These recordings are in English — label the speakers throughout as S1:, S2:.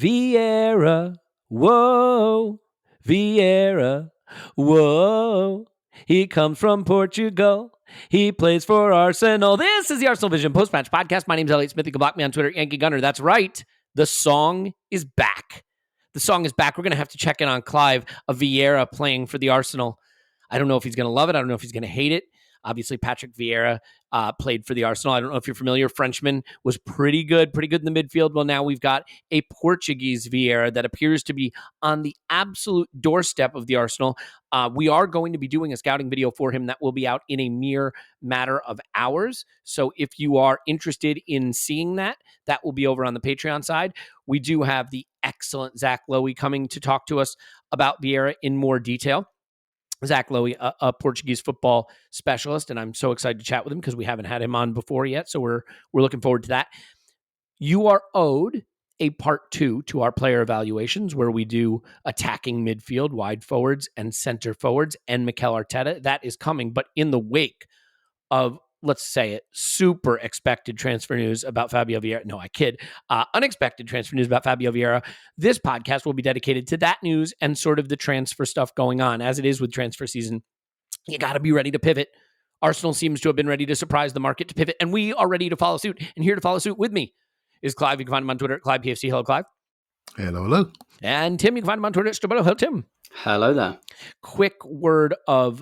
S1: Vieira, whoa, Vieira, whoa. He comes from Portugal. He plays for Arsenal. This is the ArsenalVision Post-Match Podcast. My name's Elliot Smith. You can block me on Twitter, Yankee Gunner. That's right. The song is back. The song is back. We're going to have to check in on Clive, a Vieira playing for the Arsenal. I don't know if he's going to love it. I don't know if he's going to hate it. Obviously, Patrick Vieira played for the Arsenal. I don't know if you're familiar. Frenchman was pretty good in the midfield. Well, now we've got a Portuguese Vieira that appears to be on the absolute doorstep of the Arsenal. We are going to be doing a scouting video for him that will be out in a mere matter of hours. So if you are interested in seeing that, that will be over on the Patreon side. We do have the excellent Zach Lowy coming to talk to us about Vieira in more detail. Zach Lowy, a Portuguese football specialist, and I'm so excited to chat with him because we haven't had him on before yet, so we're looking forward to that. You are owed a part 2 to our player evaluations where we do attacking midfield, wide forwards, and center forwards, and Mikel Arteta. That is coming, but in the wake of, let's say it, super expected transfer news about Fabio Vieira. No, I kid. Unexpected transfer news about Fabio Vieira. This podcast will be dedicated to that news and sort of the transfer stuff going on. As it is with transfer season, you got to be ready to pivot. Arsenal seems to have been ready to surprise the market to pivot, and we are ready to follow suit. And here to follow suit with me is Clive. You can find him on Twitter at ClivePFC. Hello, Clive.
S2: Hello.
S1: And Tim, you can find him on Twitter at Stabilo. Hello, Tim.
S3: Hello there.
S1: Quick word of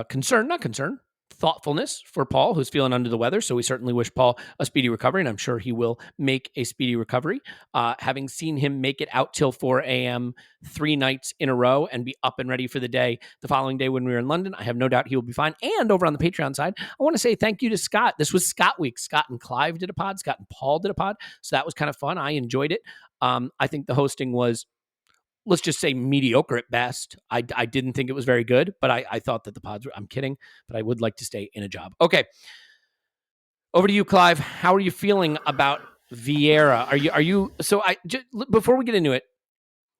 S1: concern, not concern, thoughtfulness for Paul, who's feeling under the weather. So we certainly wish Paul a speedy recovery, and I'm sure he will make a speedy recovery. Having seen him make it out till 4 a.m. 3 nights in a row and be up and ready for the day the following day when we were in London, I have no doubt he will be fine. And over on the Patreon side, I want to say thank you to Scott. This was Scott Week. Scott and Clive did a pod. Scott and Paul did a pod. So that was kind of fun. I enjoyed it. I think the hosting was, let's just say, mediocre at best. I didn't think it was very good, but I thought that the pods were, I'm kidding, but I would like to stay in a job. Okay. Over to you, Clive. How are you feeling about Vieira? Are you, before we get into it,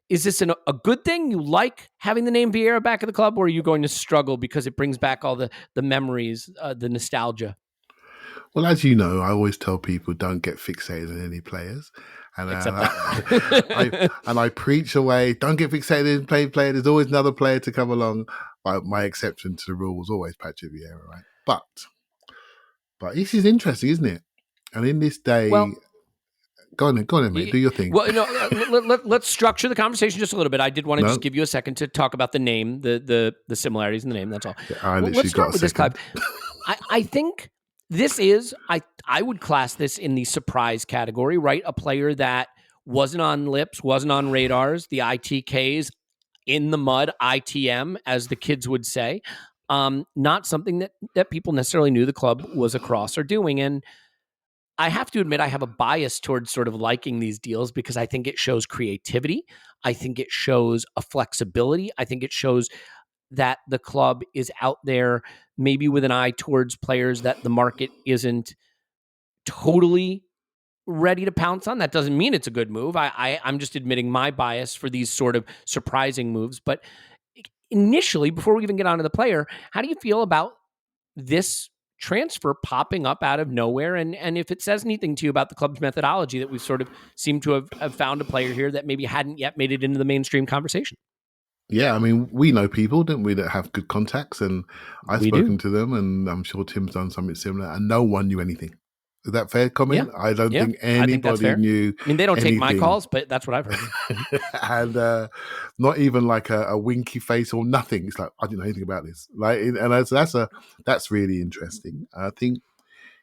S1: is this a good thing? You like having the name Vieira back at the club, or are you going to struggle because it brings back all the memories, the nostalgia?
S2: Well, as you know, I always tell people don't get fixated on any players. And I preach away, don't get fixated on player. There's always another player to come along. My exception to the rule was always Patrick Vieira, right? But this is interesting, isn't it? And in this day, go on then, mate. Do your thing.
S1: Well, let's structure the conversation just a little bit. I did want to just give you a second to talk about the name, the similarities in the name. That's all.
S2: Yeah,
S1: let's start with this, Clive. I think this is, I would class this in the surprise category, right? A player that wasn't on lips, wasn't on radars, the ITKs in the mud, ITM, as the kids would say. Not something that people necessarily knew the club was across or doing. And I have to admit, I have a bias towards sort of liking these deals because I think it shows creativity. I think it shows a flexibility. I think it shows that the club is out there maybe with an eye towards players that the market isn't totally ready to pounce on. That doesn't mean it's a good move. I'm just admitting my bias for these sort of surprising moves. But initially, before we even get onto the player, how do you feel about this transfer popping up out of nowhere? And if it says anything to you about the club's methodology that we've sort of seemed to have found a player here that maybe hadn't yet made it into the mainstream conversation?
S2: Yeah, I mean, we know people, don't we, that have good contacts, and I've spoken to them, and I'm sure Tim's done something similar, and no one knew anything. Is that fair comment? Yeah. I don't think anybody knew.
S1: I mean, they don't take my calls, but that's what I've heard.
S2: And not even like a winky face or nothing. It's like, I didn't know anything about this. Like, and that's really interesting. I think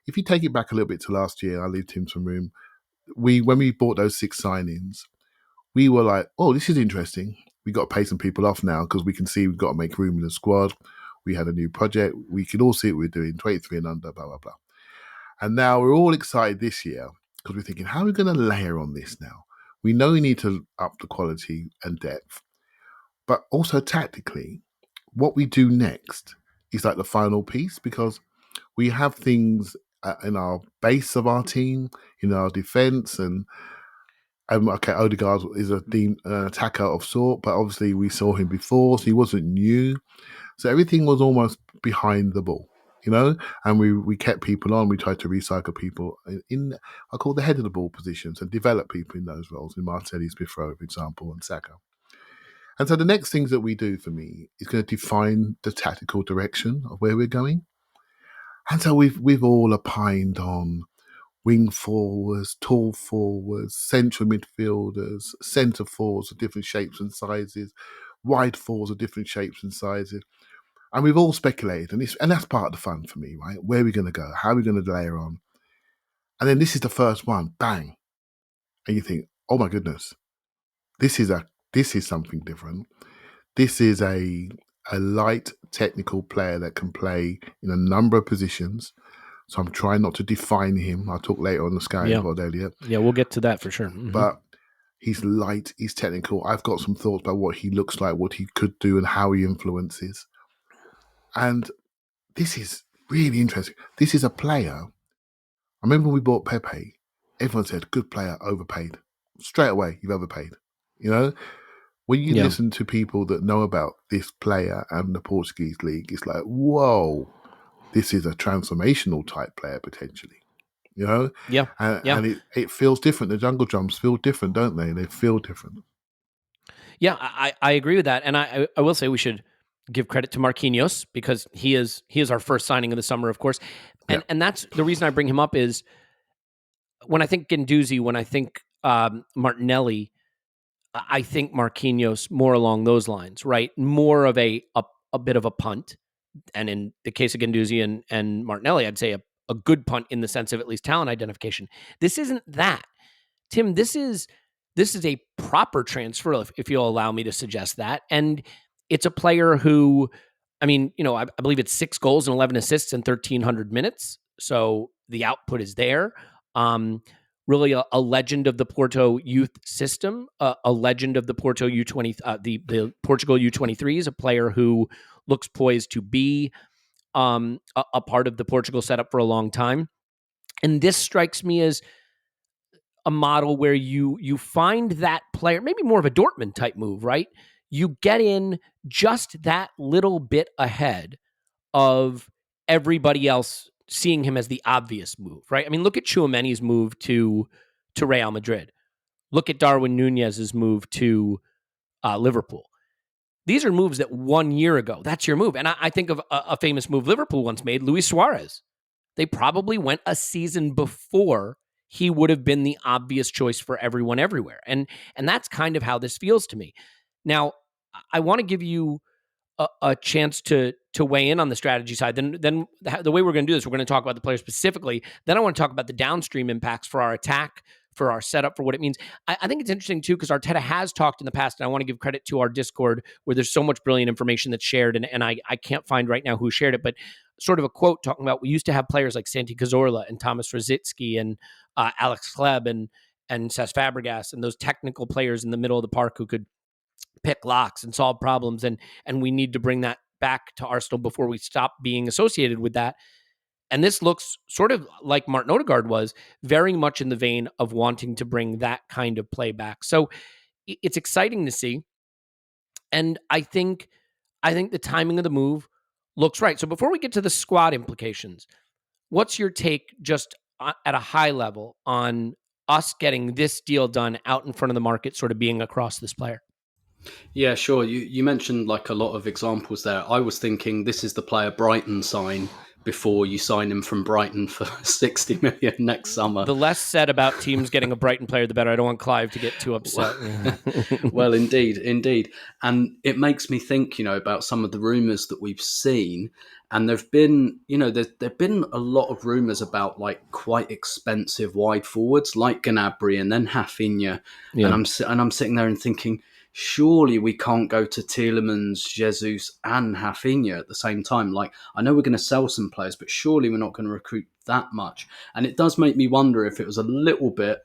S2: if you take it back a little bit to last year, I leave Tim's from room. When we bought those 6 signings, we were like, oh, this is interesting. We got to pay some people off now because we can see we've got to make room in the squad. We had a new project. We could all see what we're doing, 23 and under, blah, blah, blah. And now we're all excited this year because we're thinking, how are we going to layer on this now? We know we need to up the quality and depth, but also tactically, what we do next is like the final piece because we have things in our base of our team, in our defence, and okay, Odegaard is an attacker of sort, but obviously we saw him before, so he wasn't new. So everything was almost behind the ball. you know, and we kept people on. We tried to recycle people in I call the head of the ball positions and develop people in those roles. In Martinelli, Smith Rowe, for example, and Saka. And so the next things that we do for me is going to define the tactical direction of where we're going. And so we've all opined on wing forwards, tall forwards, central midfielders, centre forwards of different shapes and sizes, wide forwards of different shapes and sizes. And we've all speculated, and that's part of the fun for me, right? Where are we going to go? How are we going to layer on? And then this is the first one, bang. And you think, oh my goodness, this is something different. This is a light technical player that can play in a number of positions. So I'm trying not to define him. I'll talk later on the Sky about Elliot.
S1: Yeah, we'll get to that for sure. Mm-hmm.
S2: But he's light, he's technical. I've got some thoughts about what he looks like, what he could do, and how he influences. And this is really interesting. This is a player. I remember when we bought Pepe, everyone said, good player, overpaid. Straight away, you've overpaid. You know? When you listen to people that know about this player and the Portuguese league, it's like, whoa, this is a transformational type player potentially. You know?
S1: Yeah.
S2: And it feels different. The jungle drums feel different, don't they? They feel different.
S1: Yeah, I agree with that. And I will say we should give credit to Marquinhos because he is our first signing of the summer, of course. And that's the reason I bring him up is when I think Guendouzi, when I think Martinelli, I think Marquinhos more along those lines, right? More of a bit of a punt. And in the case of Guendouzi and Martinelli, I'd say a good punt in the sense of at least talent identification. This isn't that. Tim, this is a proper transfer, if you'll allow me to suggest that. And it's a player who, I mean, you know, I believe it's 6 goals and 11 assists in 1,300 minutes. So the output is there. Really a legend of the Porto youth system, a legend of the Porto U20, the Portugal U23s, a player who looks poised to be a part of the Portugal setup for a long time. And this strikes me as a model where you find that player, maybe more of a Dortmund type move, right? You get in just that little bit ahead of everybody else seeing him as the obvious move, right? I mean, look at Tchouaméni's move to Real Madrid. Look at Darwin Nunez's move to Liverpool. These are moves that 1 year ago, that's your move. And I think of a famous move Liverpool once made, Luis Suarez. They probably went a season before he would have been the obvious choice for everyone everywhere. And that's kind of how this feels to me. Now, I want to give you a chance to weigh in on the strategy side. Then the way we're going to do this, we're going to talk about the player specifically. Then I want to talk about the downstream impacts for our attack, for our setup, for what it means. I think it's interesting too, because Arteta has talked in the past, and I want to give credit to our Discord where there's so much brilliant information that's shared, and I can't find right now who shared it, but sort of a quote talking about we used to have players like Santi Cazorla and Thomas Rosicky and Alex Kleb and Cesc Fabregas and those technical players in the middle of the park who could pick locks and solve problems, and we need to bring that back to Arsenal before we stop being associated with that. And this looks sort of like Martin Odegaard was, very much in the vein of wanting to bring that kind of play back. So it's exciting to see. And I think the timing of the move looks right. So before we get to the squad implications, what's your take just at a high level on us getting this deal done out in front of the market, sort of being across this player?
S3: Yeah, sure. You mentioned like a lot of examples there. I was thinking this is the player Brighton sign before you sign him from Brighton for 60 million next summer.
S1: The less said about teams getting a Brighton player, the better. I don't want Clive to get too upset.
S3: Well, indeed. And it makes me think, about some of the rumours that we've seen. And there've been, there've been a lot of rumours about like quite expensive wide forwards like Gnabry and then Rafinha. Yeah. And I'm sitting there and thinking, surely we can't go to Tielemans, Jesus, and Rafinha at the same time. Like, I know we're going to sell some players, but surely we're not going to recruit that much. And it does make me wonder if it was a little bit,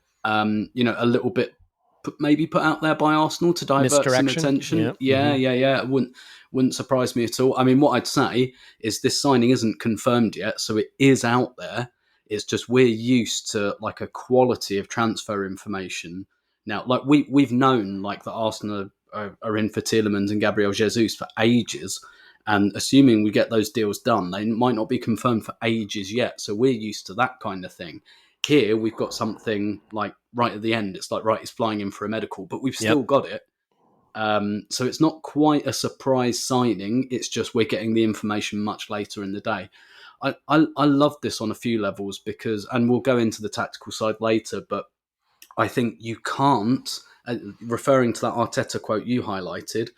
S3: maybe put out there by Arsenal to divert some attention. Yeah. It wouldn't surprise me at all. I mean, what I'd say is this signing isn't confirmed yet, so it is out there. It's just we're used to like a quality of transfer information. Now, like we've known like that Arsenal are in for Tielemans and Gabriel Jesus for ages. And assuming we get those deals done, they might not be confirmed for ages yet. So we're used to that kind of thing. Here, we've got something like right at the end. It's like, right, he's flying in for a medical, but we've still got it. So it's not quite a surprise signing. It's just we're getting the information much later in the day. I love this on a few levels because, and we'll go into the tactical side later, but I think you can't, referring to that Arteta quote you highlighted,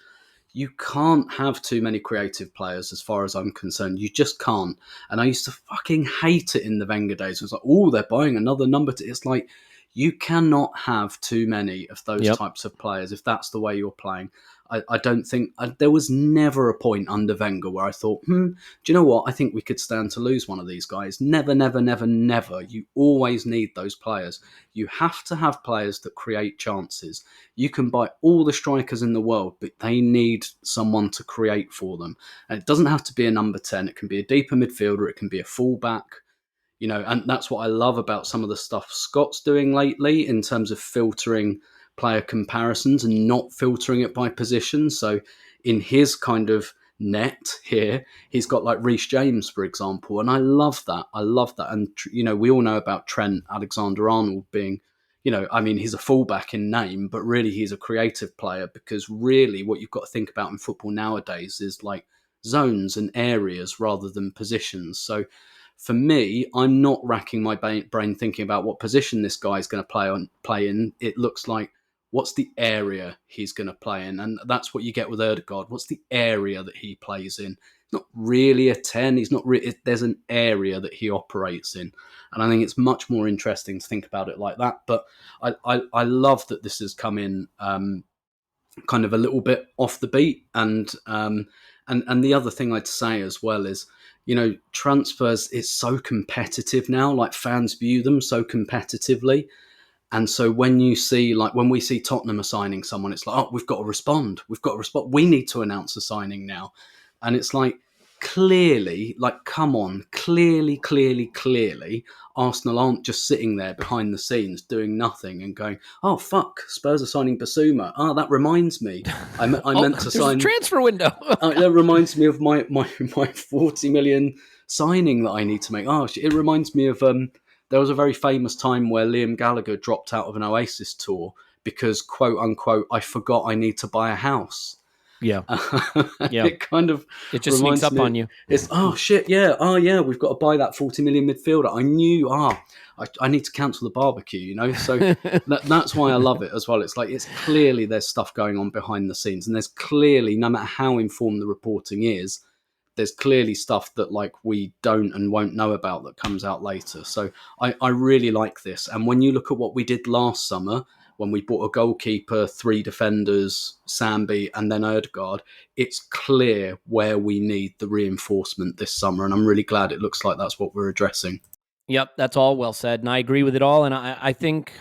S3: you can't have too many creative players as far as I'm concerned. You just can't. And I used to fucking hate it in the Wenger days. It was like, oh, they're buying another number. It's like, you cannot have too many of those types of players if that's the way you're playing. I don't think there was never a point under Wenger where I thought, do you know what? I think we could stand to lose one of these guys. Never, never, never, never. You always need those players. You have to have players that create chances. You can buy all the strikers in the world, but they need someone to create for them. And it doesn't have to be a number 10. It can be a deeper midfielder. It can be a fullback. And that's what I love about some of the stuff Scott's doing lately in terms of filtering player comparisons and not filtering it by position. So in his kind of net here, he's got like Reece James, for example, and I love that. And, we all know about Trent Alexander-Arnold being, he's a fullback in name, but really he's a creative player because really what you've got to think about in football nowadays is like zones and areas rather than positions. So for me, I'm not racking my brain thinking about what position this guy is going to play in. It looks like, what's the area he's going to play in? And that's what you get with Ødegaard. What's the area that he plays in? Not really a 10. He's not really. There's an area that he operates in. And I think it's much more interesting to think about it like that. But I love that this has come in kind of a little bit off the beat. And the other thing I'd say as well is, transfers is so competitive now. Like fans view them so competitively. And so when we see Tottenham are signing someone, it's like, oh, we've got to respond. We need to announce a signing now. And it's like, clearly, Arsenal aren't just sitting there behind the scenes doing nothing and going, oh, fuck, Spurs are signing Basuma. Oh, that reminds me. I meant to sign...
S1: a transfer window.
S3: That reminds me of my 40 million signing that I need to make. Oh, it reminds me of... there was a very famous time where Liam Gallagher dropped out of an Oasis tour because, quote unquote, I forgot I need to buy a house.
S1: Yeah.
S3: It
S1: just sneaks up on you.
S3: It's, oh shit, yeah. Oh yeah, we've got to buy that 40 million midfielder. I knew, I need to cancel the barbecue, So that's why I love it as well. It's like, it's clearly there's stuff going on behind the scenes, and there's clearly, no matter how informed the reporting is, there's clearly stuff that like we don't and won't know about that comes out later. So I really like this. And when you look at what we did last summer, when we bought a goalkeeper, 3 defenders, Sambi, and then Ødegaard, it's clear where we need the reinforcement this summer. And I'm really glad it looks like that's what we're addressing.
S1: Yep, that's all well said. And I agree with it all. And I think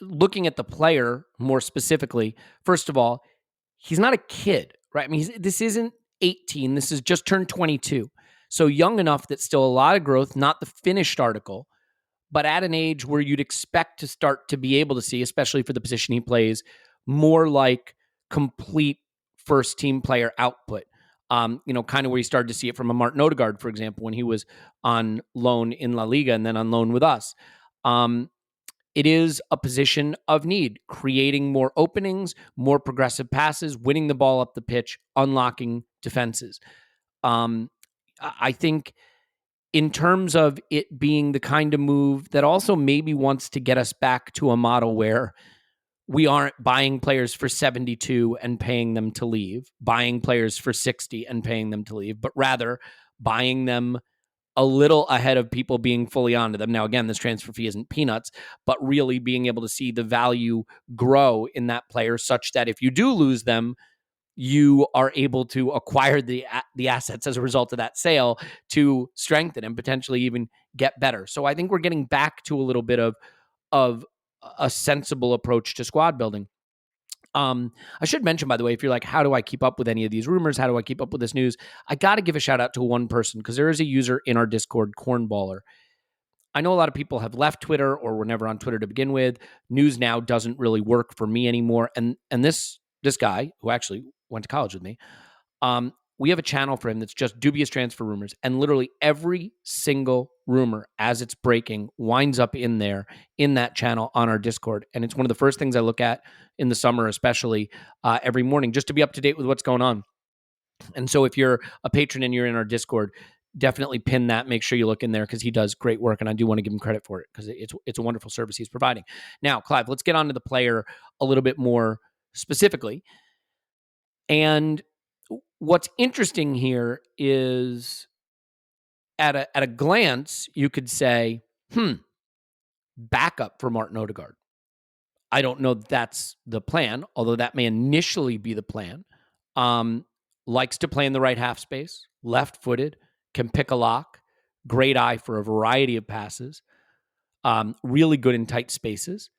S1: looking at the player more specifically, first of all, he's not a kid, right? I mean, this isn't 18. This is just turned 22. So young enough that still a lot of growth, not the finished article, but at an age where you'd expect to start to be able to see, especially for the position he plays, more like complete first team player output. Kind of where you started to see it from a Martin Ødegaard, for example, when he was on loan in La Liga and then on loan with us. It is a position of need, creating more openings, more progressive passes, winning the ball up the pitch, unlocking defenses. I think in terms of it being the kind of move that also maybe wants to get us back to a model where we aren't buying players for 72 and paying them to leave, buying players for 60 and paying them to leave, but rather buying them a little ahead of people being fully onto them. Now, again, this transfer fee isn't peanuts, but really being able to see the value grow in that player such that if you do lose them, you are able to acquire the assets as a result of that sale to strengthen and potentially even get better. So I think we're getting back to a little bit of a sensible approach to squad building. I should mention, by the way, if you're like, how do I keep up with any of these rumors? How do I keep up with this news? I got to give a shout out to one person because there is a user in our Discord, Cornballer. I know a lot of people have left Twitter or were never on Twitter to begin with. News now doesn't really work for me anymore. And this guy, who actually went to college with me, we have a channel for him that's just dubious transfer rumors. And literally every single rumor as it's breaking winds up in there, in that channel on our Discord. And it's one of the first things I look at in the summer, especially every morning, just to be up to date with what's going on. And so if you're a patron and you're in our Discord, definitely pin that. Make sure you look in there because he does great work. And I do want to give him credit for it because it's a wonderful service he's providing. Now, Clive, let's get on to the player a little bit more specifically. And what's interesting here is at a glance, you could say, backup for Martin Odegaard. I don't know that's the plan, although that may initially be the plan. Likes to play in the right half space, left-footed, can pick a lock, great eye for a variety of passes, really good in tight spaces,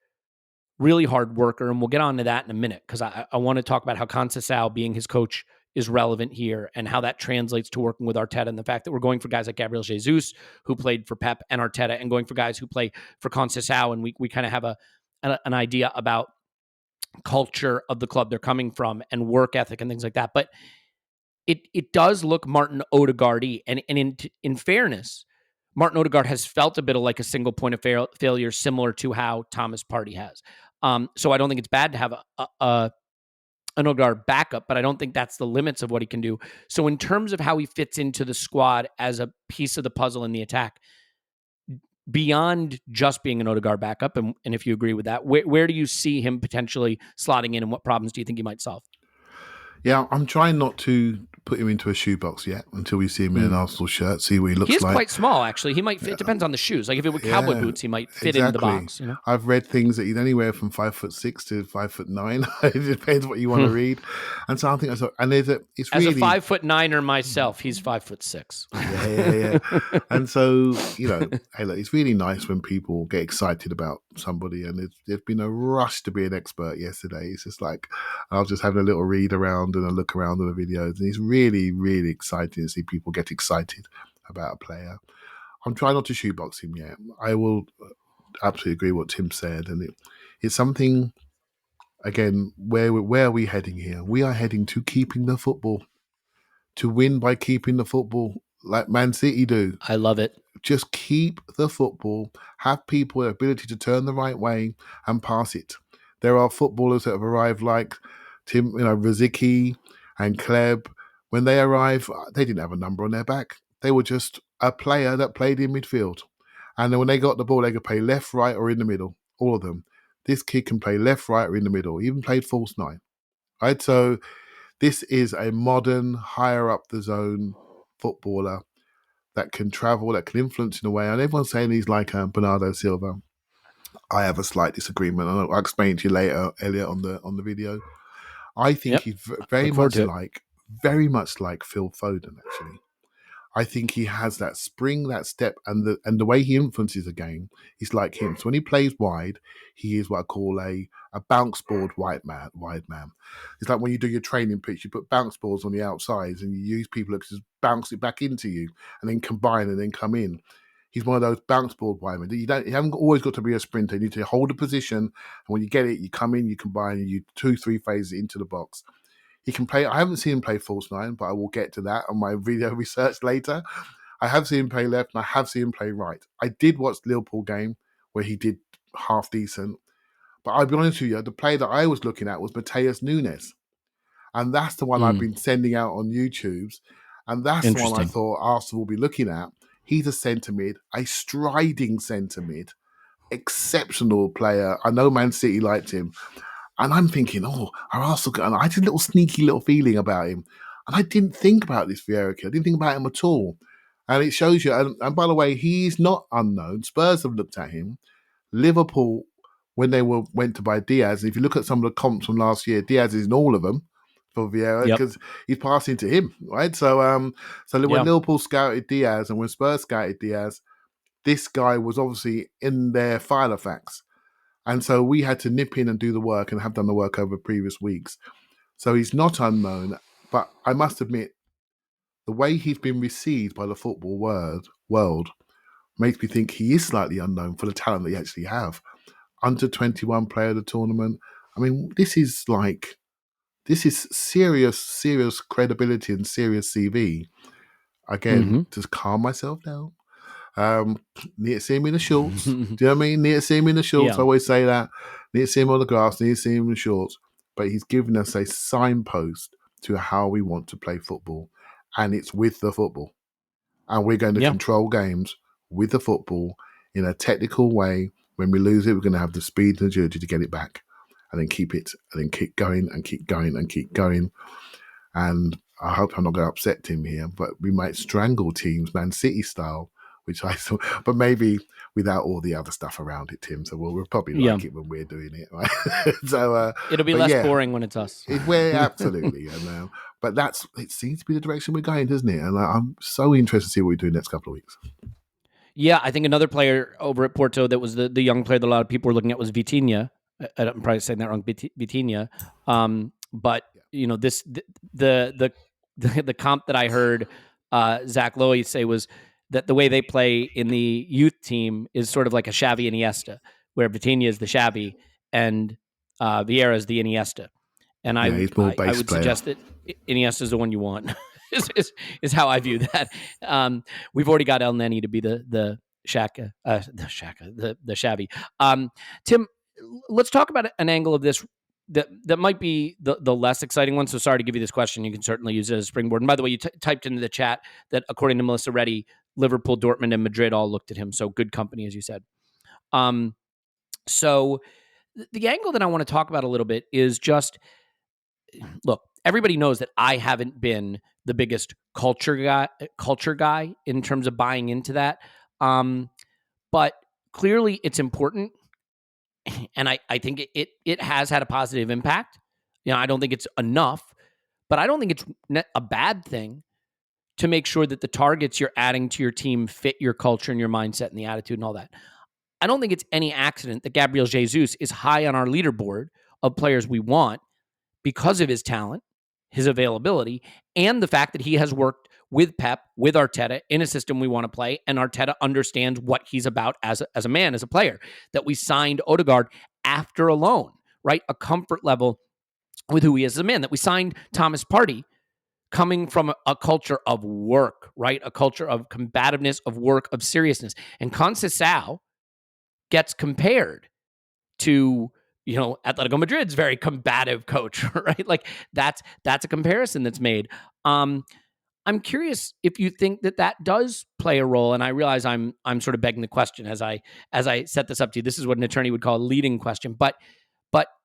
S1: really hard worker, and we'll get on to that in a minute because I want to talk about how Conceição being his coach is relevant here and how that translates to working with Arteta and the fact that we're going for guys like Gabriel Jesus, who played for Pep and Arteta, and going for guys who play for Conceição, and we kind of have an idea about culture of the club they're coming from and work ethic and things like that. But it does look Martin Odegaard-y, and in fairness, Martin Odegaard has felt a bit of like a single point of failure, similar to how Thomas Partey has. So I don't think it's bad to have an Odegaard backup, but I don't think that's the limits of what he can do. So in terms of how he fits into the squad as a piece of the puzzle in the attack, beyond just being an Odegaard backup, and if you agree with that, where do you see him potentially slotting in, and what problems do you think he might solve?
S2: Yeah, I'm trying not to put him into a shoebox yet until we see him in an Arsenal shirt, see what he looks like.
S1: He's quite small, actually. He might fit. It depends on the shoes. Like if it were cowboy boots, he might fit in the box. You know?
S2: I've read things that he's anywhere from 5'6" to 5'9". It depends what you want to read. And so I think it's
S1: as
S2: really,
S1: a 5'9" myself, he's 5'6".
S2: Yeah. And so, hey, look, it's really nice when people get excited about somebody, and there's been a rush to be an expert yesterday. It's just like I was just having a little read around and a look around on the videos, and it's really, really exciting to see people get excited about a player. I'm trying not to shoebox him yet. I will absolutely agree with what Tim said, and it's something, again, where are we heading here? We are heading to keeping the football, to win by keeping the football like Man City do.
S1: I love it.
S2: Just keep the football, have people the ability to turn the right way and pass it. There are footballers that have arrived like Tim, Rosicky and Clive. When they arrive, they didn't have a number on their back. They were just a player that played in midfield. And then when they got the ball, they could play left, right, or in the middle. All of them. This kid can play left, right, or in the middle. He even played false nine. Right? So this is a modern, higher up the zone footballer that can travel, that can influence in a way. And everyone's saying he's like Bernardo Silva. I have a slight disagreement. I'll explain to you later, Elliot, on the video. I think he's very much like Phil Foden, actually. I think he has that spring, that step, and the way he influences a game is like him. So when he plays wide, he is what I call a bounce board wide man. It's like when you do your training pitch, you put bounce boards on the outsides and you use people that just bounce it back into you and then combine and then come in. He's one of those bounce board wide men. You haven't always got to be a sprinter. You need to hold a position, and when you get it, you come in, you combine, and you 2-3 phases into the box. He can play. I haven't seen him play false nine, but I will get to that on my video research later. I have seen him play left, and I have seen him play right. I did watch the Liverpool game where he did half decent, but I'll be honest with you, the player that I was looking at was Mateus Nunes, and that's the one I've been sending out on YouTube's, and that's the one I thought Arsenal will be looking at. He's a centre mid, a striding centre mid, exceptional player. I know Man City liked him. And I'm thinking, are Arsenal? And I had a little sneaky little feeling about him. And I didn't think about this Vieira kid. I didn't think about him at all. And it shows you, and by the way, he's not unknown. Spurs have looked at him. Liverpool, when they went to buy Diaz, if you look at some of the comps from last year, Diaz is in all of them for Vieira because he's passing to him, right? So when Liverpool scouted Diaz and when Spurs scouted Diaz, this guy was obviously in their file of facts. And so we had to nip in and do the work and have done the work over previous weeks. So he's not unknown, but I must admit, the way he's been received by the football world makes me think he is slightly unknown for the talent that he actually have. Under 21 player of the tournament. I mean, this is like this is serious credibility and serious CV. Again, just calm myself down. Need to see him in the shorts. Do you know what I mean? Need to see him in the shorts.
S1: Yeah.
S2: I always say that. Need to see him on the grass. Need to see him in the shorts. But he's given us a signpost to how we want to play football, and it's with the football. And we're going to control games with the football in a technical way. When we lose it, we're going to have the speed and agility to get it back, and then keep it, and then keep going and keep going and keep going. And I hope I'm not going to upset Tim here, but we might strangle teams, Man City style, which I thought, but maybe without all the other stuff around it, Tim. So we'll probably like it when we're doing it, right? So
S1: it'll be less boring when it's us.
S2: Absolutely, and but it seems to be the direction we're going, doesn't it? And I'm so interested to see what we do next couple of weeks.
S1: Yeah, I think another player over at Porto that was the young player that a lot of people were looking at was Vitinha. I'm probably saying that wrong, Vitinha. But the comp that I heard Zach Lowy say was that the way they play in the youth team is sort of like a Xavi Iniesta, where Vitinha is the Xavi and Vieira is the Iniesta. And I would suggest that Iniesta is the one you want. is how I view that. We've already got El Neni to be the Xavi. Tim, let's talk about an angle of this that might be the less exciting one. So sorry to give you this question. You can certainly use it as a springboard. And by the way, you typed into the chat that according to Melissa Reddy, Liverpool, Dortmund, and Madrid all looked at him. So good company, as you said. So the angle that I want to talk about a little bit is just, look, everybody knows that I haven't been the biggest culture guy in terms of buying into that. But clearly it's important. And I think it has had a positive impact. I don't think it's enough, but I don't think it's a bad thing to make sure that the targets you're adding to your team fit your culture and your mindset and the attitude and all that. I don't think it's any accident that Gabriel Jesus is high on our leaderboard of players we want because of his talent, his availability, and the fact that he has worked with Pep, with Arteta in a system we want to play, and Arteta understands what he's about as a man, as a player, that we signed Odegaard after a loan, right? A comfort level with who he is as a man, that we signed Thomas Partey coming from a culture of work, right? A culture of combativeness, of work, of seriousness. And Conceição gets compared to Atletico Madrid's very combative coach, right? Like that's a comparison that's made. I'm curious if you think that does play a role, and I realize I'm sort of begging the question as I set this up to you. This is what an attorney would call a leading question, but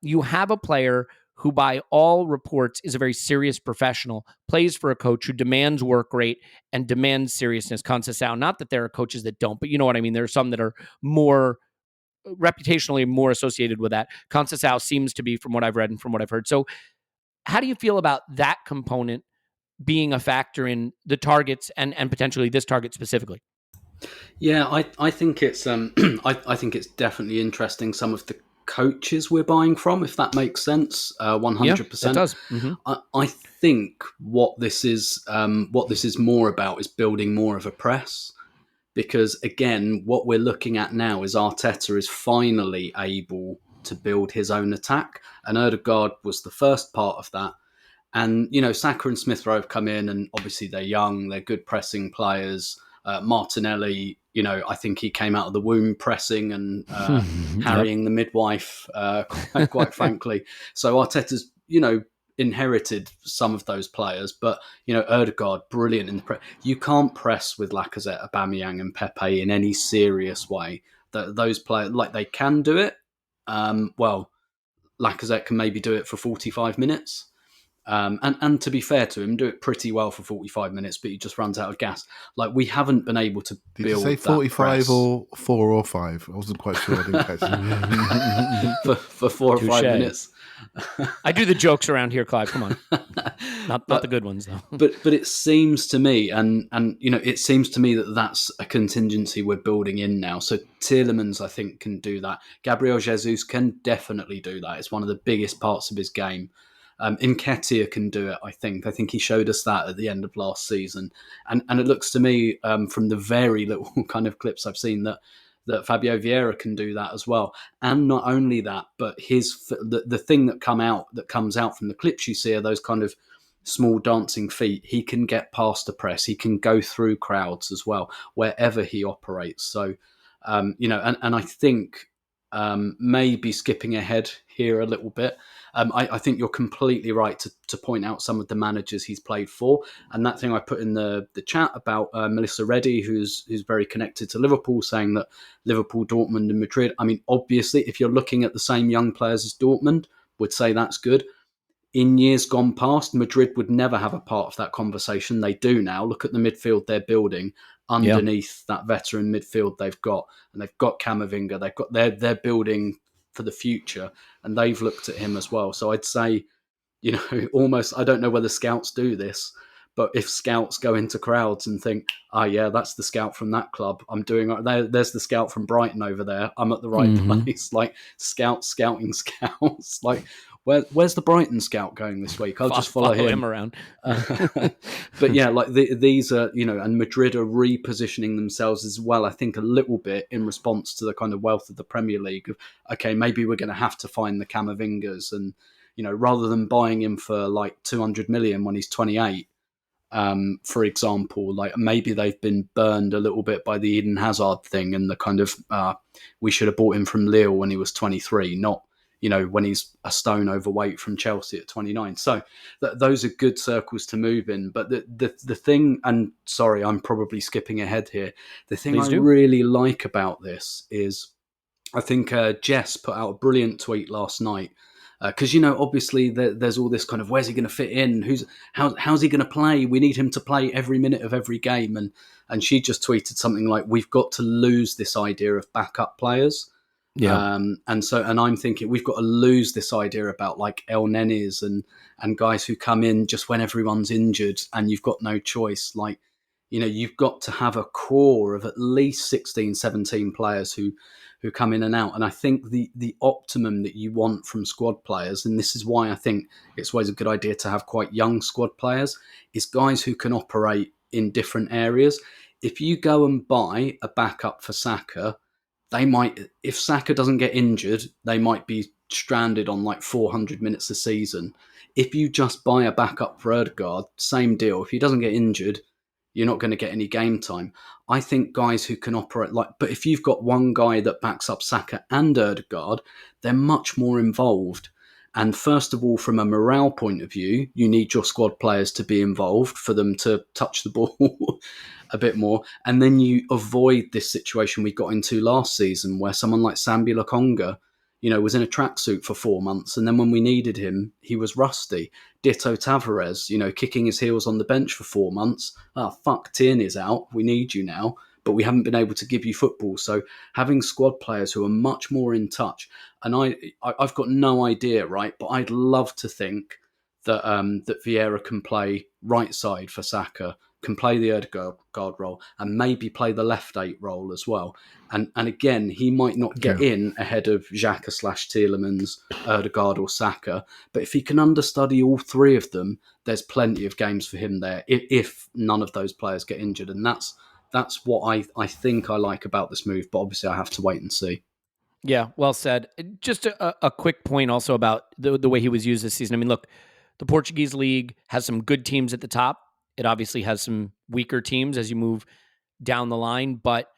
S1: you have a player who, by all reports, is a very serious professional, plays for a coach who demands work rate and demands seriousness. Conceição, not that there are coaches that don't, but you know what I mean. There are some that are more reputationally more associated with that. Conceição seems to be, from what I've read and from what I've heard. So how do you feel about that component being a factor in the targets and potentially this target specifically?
S3: Yeah, I think it's I think it's definitely interesting some of the coaches we're buying from, if that makes sense. 100%.
S1: Yeah, it does. Mm-hmm.
S3: I think what this is more about is building more of a press. Because again, what we're looking at now is Arteta is finally able to build his own attack, and Odegaard was the first part of that. And Saka and Smith Rowe have come in, and obviously they're young, they're good pressing players. Martinelli, I think he came out of the womb pressing and harrying the midwife, quite frankly. So Arteta's, inherited some of those players, but Odegaard, brilliant in the press. You can't press with Lacazette, Aubameyang, and Pepe in any serious way. Those players, like, they can do it. Well, Lacazette can maybe do it for 45 minutes. And to be fair to him, do it pretty well for 45 minutes, but he just runs out of gas. Like, we haven't been able to build.
S2: Did you say 45 or 4 or 5? I wasn't quite sure. I didn't catch it.
S3: for 4 or 5 minutes.
S1: I do the jokes around here, Clive. Come on, not the good ones though.
S3: But it seems to me, and it seems to me that that's a contingency we're building in now. So Tielemans, I think, can do that. Gabriel Jesus can definitely do that. It's one of the biggest parts of his game. Nketiah can do it, I think. I think he showed us that at the end of last season. And it looks to me, from the very little kind of clips I've seen, that that Fabio Vieira can do that as well. And not only that, but the thing that comes out from the clips you see are those kind of small dancing feet. He can get past the press. He can go through crowds as well, wherever he operates. So, and I think maybe skipping ahead here a little bit, I think you're completely right to point out some of the managers he's played for. And that thing I put in the chat about Melissa Reddy, who's very connected to Liverpool, saying that Liverpool, Dortmund and Madrid, I mean, obviously, if you're looking at the same young players as Dortmund, would say that's good. In years gone past, Madrid would never have a part of that conversation. They do now. Look at the midfield they're building underneath that veteran midfield they've got. And they've got Camavinga. They're building for the future, and they've looked at him as well. So I'd say, almost, I don't know whether scouts do this, but if scouts go into crowds and think, oh yeah, that's the scout from that club, I'm doing there's the scout from Brighton over there, I'm at the right place. Like scouting scouts. Like, where's the Brighton scout going this week? I'll just follow him
S1: around.
S3: But yeah, like these are, and Madrid are repositioning themselves as well, I think, a little bit in response to the kind of wealth of the Premier League. Of, okay, maybe we're going to have to find the Camavingas, and rather than buying him for like 200 million when he's 28, for example, like maybe they've been burned a little bit by the Eden Hazard thing and the kind of we should have bought him from Lille when he was 23, not when he's a stone overweight from Chelsea at 29. So those are good circles to move in. But the thing, and sorry, I'm probably skipping ahead here. The thing
S1: Please do.
S3: really like about this is, I think Jess put out a brilliant tweet last night. Because obviously there's all this kind of, where's he going to fit in? How's he going to play? We need him to play every minute of every game, and she just tweeted something like, "We've got to lose this idea of backup players."
S1: Yeah.
S3: And I'm thinking we've got to lose this idea about like El Nenes and guys who come in just when everyone's injured and you've got no choice. Like, you've got to have a core of at least 16, 17 players who come in and out. And I think the optimum that you want from squad players, and this is why I think it's always a good idea to have quite young squad players, is guys who can operate in different areas. If you go and buy a backup for Saka, they might, if Saka doesn't get injured, they might be stranded on like 400 minutes a season. If you just buy a backup for Ødegaard, same deal. If he doesn't get injured, you're not going to get any game time. I think guys who can operate but if you've got one guy that backs up Saka and Ødegaard, they're much more involved. And first of all, from a morale point of view, you need your squad players to be involved for them to touch the ball a bit more. And then you avoid this situation we got into last season where someone like Sambi Lokonga, was in a tracksuit for 4 months. And then when we needed him, he was rusty. Ditto Tavares, kicking his heels on the bench for 4 months. Fuck, Tierney's out. We need you now. But we haven't been able to give you football. So having squad players who are much more in touch, and I've got no idea, right? But I'd love to think that that Vieira can play right side for Saka, can play the Ødegaard role, and maybe play the left 8 role as well. And again, he might not get in ahead of Xhaka / Tielemans, Ødegaard or Saka, but if he can understudy all three of them, there's plenty of games for him there if none of those players get injured. And that's what I think I like about this move, but obviously I have to wait and see.
S1: Yeah, well said. Just a quick point also about the way he was used this season. I mean, look, the Portuguese league has some good teams at the top. It obviously has some weaker teams as you move down the line, but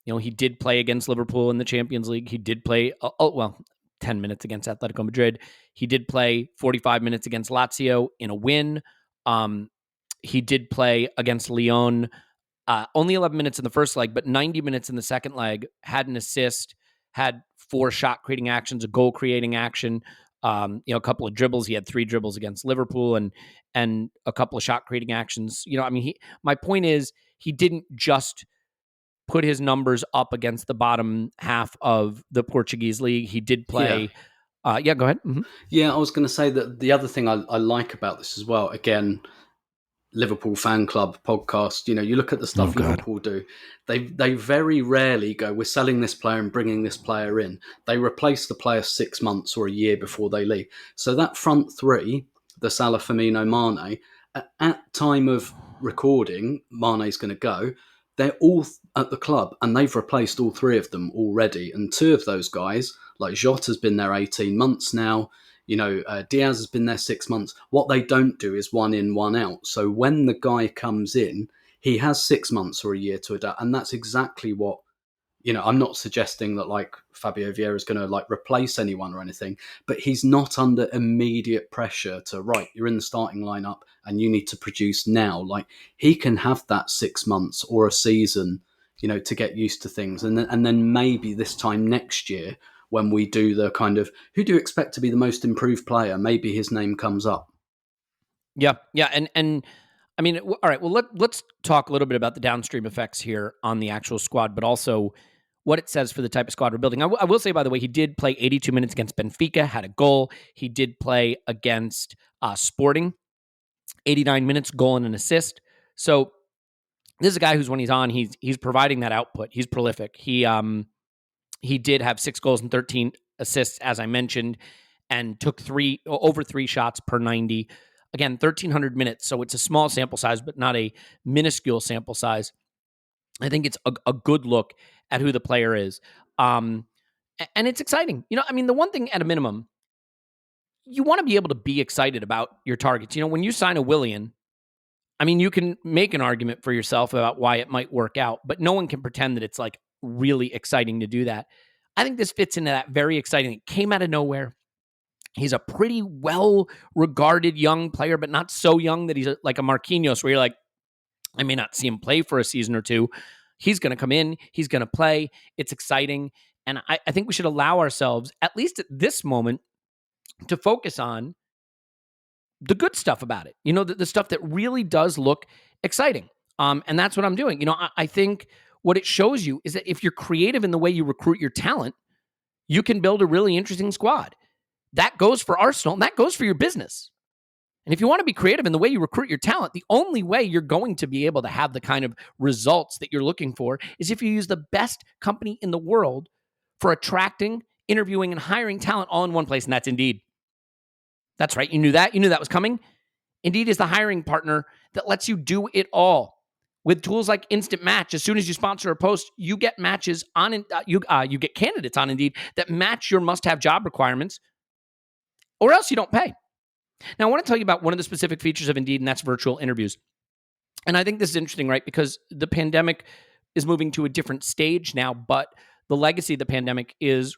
S1: he did play against Liverpool in the Champions League. He did play 10 minutes against Atletico Madrid. He did play 45 minutes against Lazio in a win. He did play against Lyon, only 11 minutes in the first leg, but 90 minutes in the second leg, had an assist, had 4 shot creating actions, a goal creating action, a couple of dribbles. He had 3 dribbles against Liverpool and a couple of shot creating actions. My point is he didn't just put his numbers up against the bottom half of the Portuguese league. He did play. Yeah, go ahead. Mm-hmm.
S3: Yeah, I was going to say that the other thing I like about this as well, again, Liverpool fan club podcast, you look at the stuff Liverpool do, they very rarely go, we're selling this player and bringing this player in. They replace the player 6 months or a year before they leave. So that front three, the Salah, Firmino, Mane, at time of recording, Mane's going to go. they're all at the club, and they've replaced all three of them already. And two of those guys, like Jota's been there 18 months now. Diaz has been there 6 months. What they don't do is one in, one out. So when the guy comes in, he has 6 months or a year to adapt, and that's exactly what. I'm not suggesting that like Fabio Vieira is going to like replace anyone or anything, but he's not under immediate pressure to, right, you're in the starting lineup and you need to produce now. Like, he can have that 6 months or a season, to get used to things. And then maybe this time next year, when we do the kind of, who do you expect to be the most improved player? Maybe his name comes up.
S1: Yeah. And I mean, all right, well, let's talk a little bit about the downstream effects here on the actual squad, but also what it says for the type of squad we're building. I will say, by the way, he did play 82 minutes against Benfica, had a goal. He did play against Sporting, 89 minutes, goal and an assist. So this is a guy who's, when he's on, he's providing that output. He's prolific. He did have 6 goals and 13 assists, as I mentioned, and took over 3 shots per 90. Again, 1,300 minutes, so it's a small sample size, but not a minuscule sample size. I think it's a good look at who the player is. And it's exciting. The one thing at a minimum, you want to be able to be excited about your targets. When you sign a Willian, you can make an argument for yourself about why it might work out, but no one can pretend that it's like really exciting to do that. I think this fits into that very exciting. It came out of nowhere. He's a pretty well-regarded young player, but not so young that he's like a Marquinhos, where you're like, I may not see him play for a season or two. He's going to come in. He's going to play. It's exciting. And I think we should allow ourselves, at least at this moment, to focus on the good stuff about it. The stuff that really does look exciting. And that's what I'm doing. I think what it shows you is that if you're creative in the way you recruit your talent, you can build a really interesting squad. That goes for Arsenal, and that goes for your business. And if you want to be creative in the way you recruit your talent, the only way you're going to be able to have the kind of results that you're looking for is if you use the best company in the world for attracting, interviewing, and hiring talent all in one place, and that's Indeed. That's right. You knew that. You knew that was coming. Indeed is the hiring partner that lets you do it all. With tools like Instant Match, as soon as you sponsor a post, you get matches on you get candidates on Indeed that match your must-have job requirements, or else you don't pay. Now, I want to tell you about one of the specific features of Indeed, and that's virtual interviews. And I think this is interesting, right? Because the pandemic is moving to a different stage now, but the legacy of the pandemic is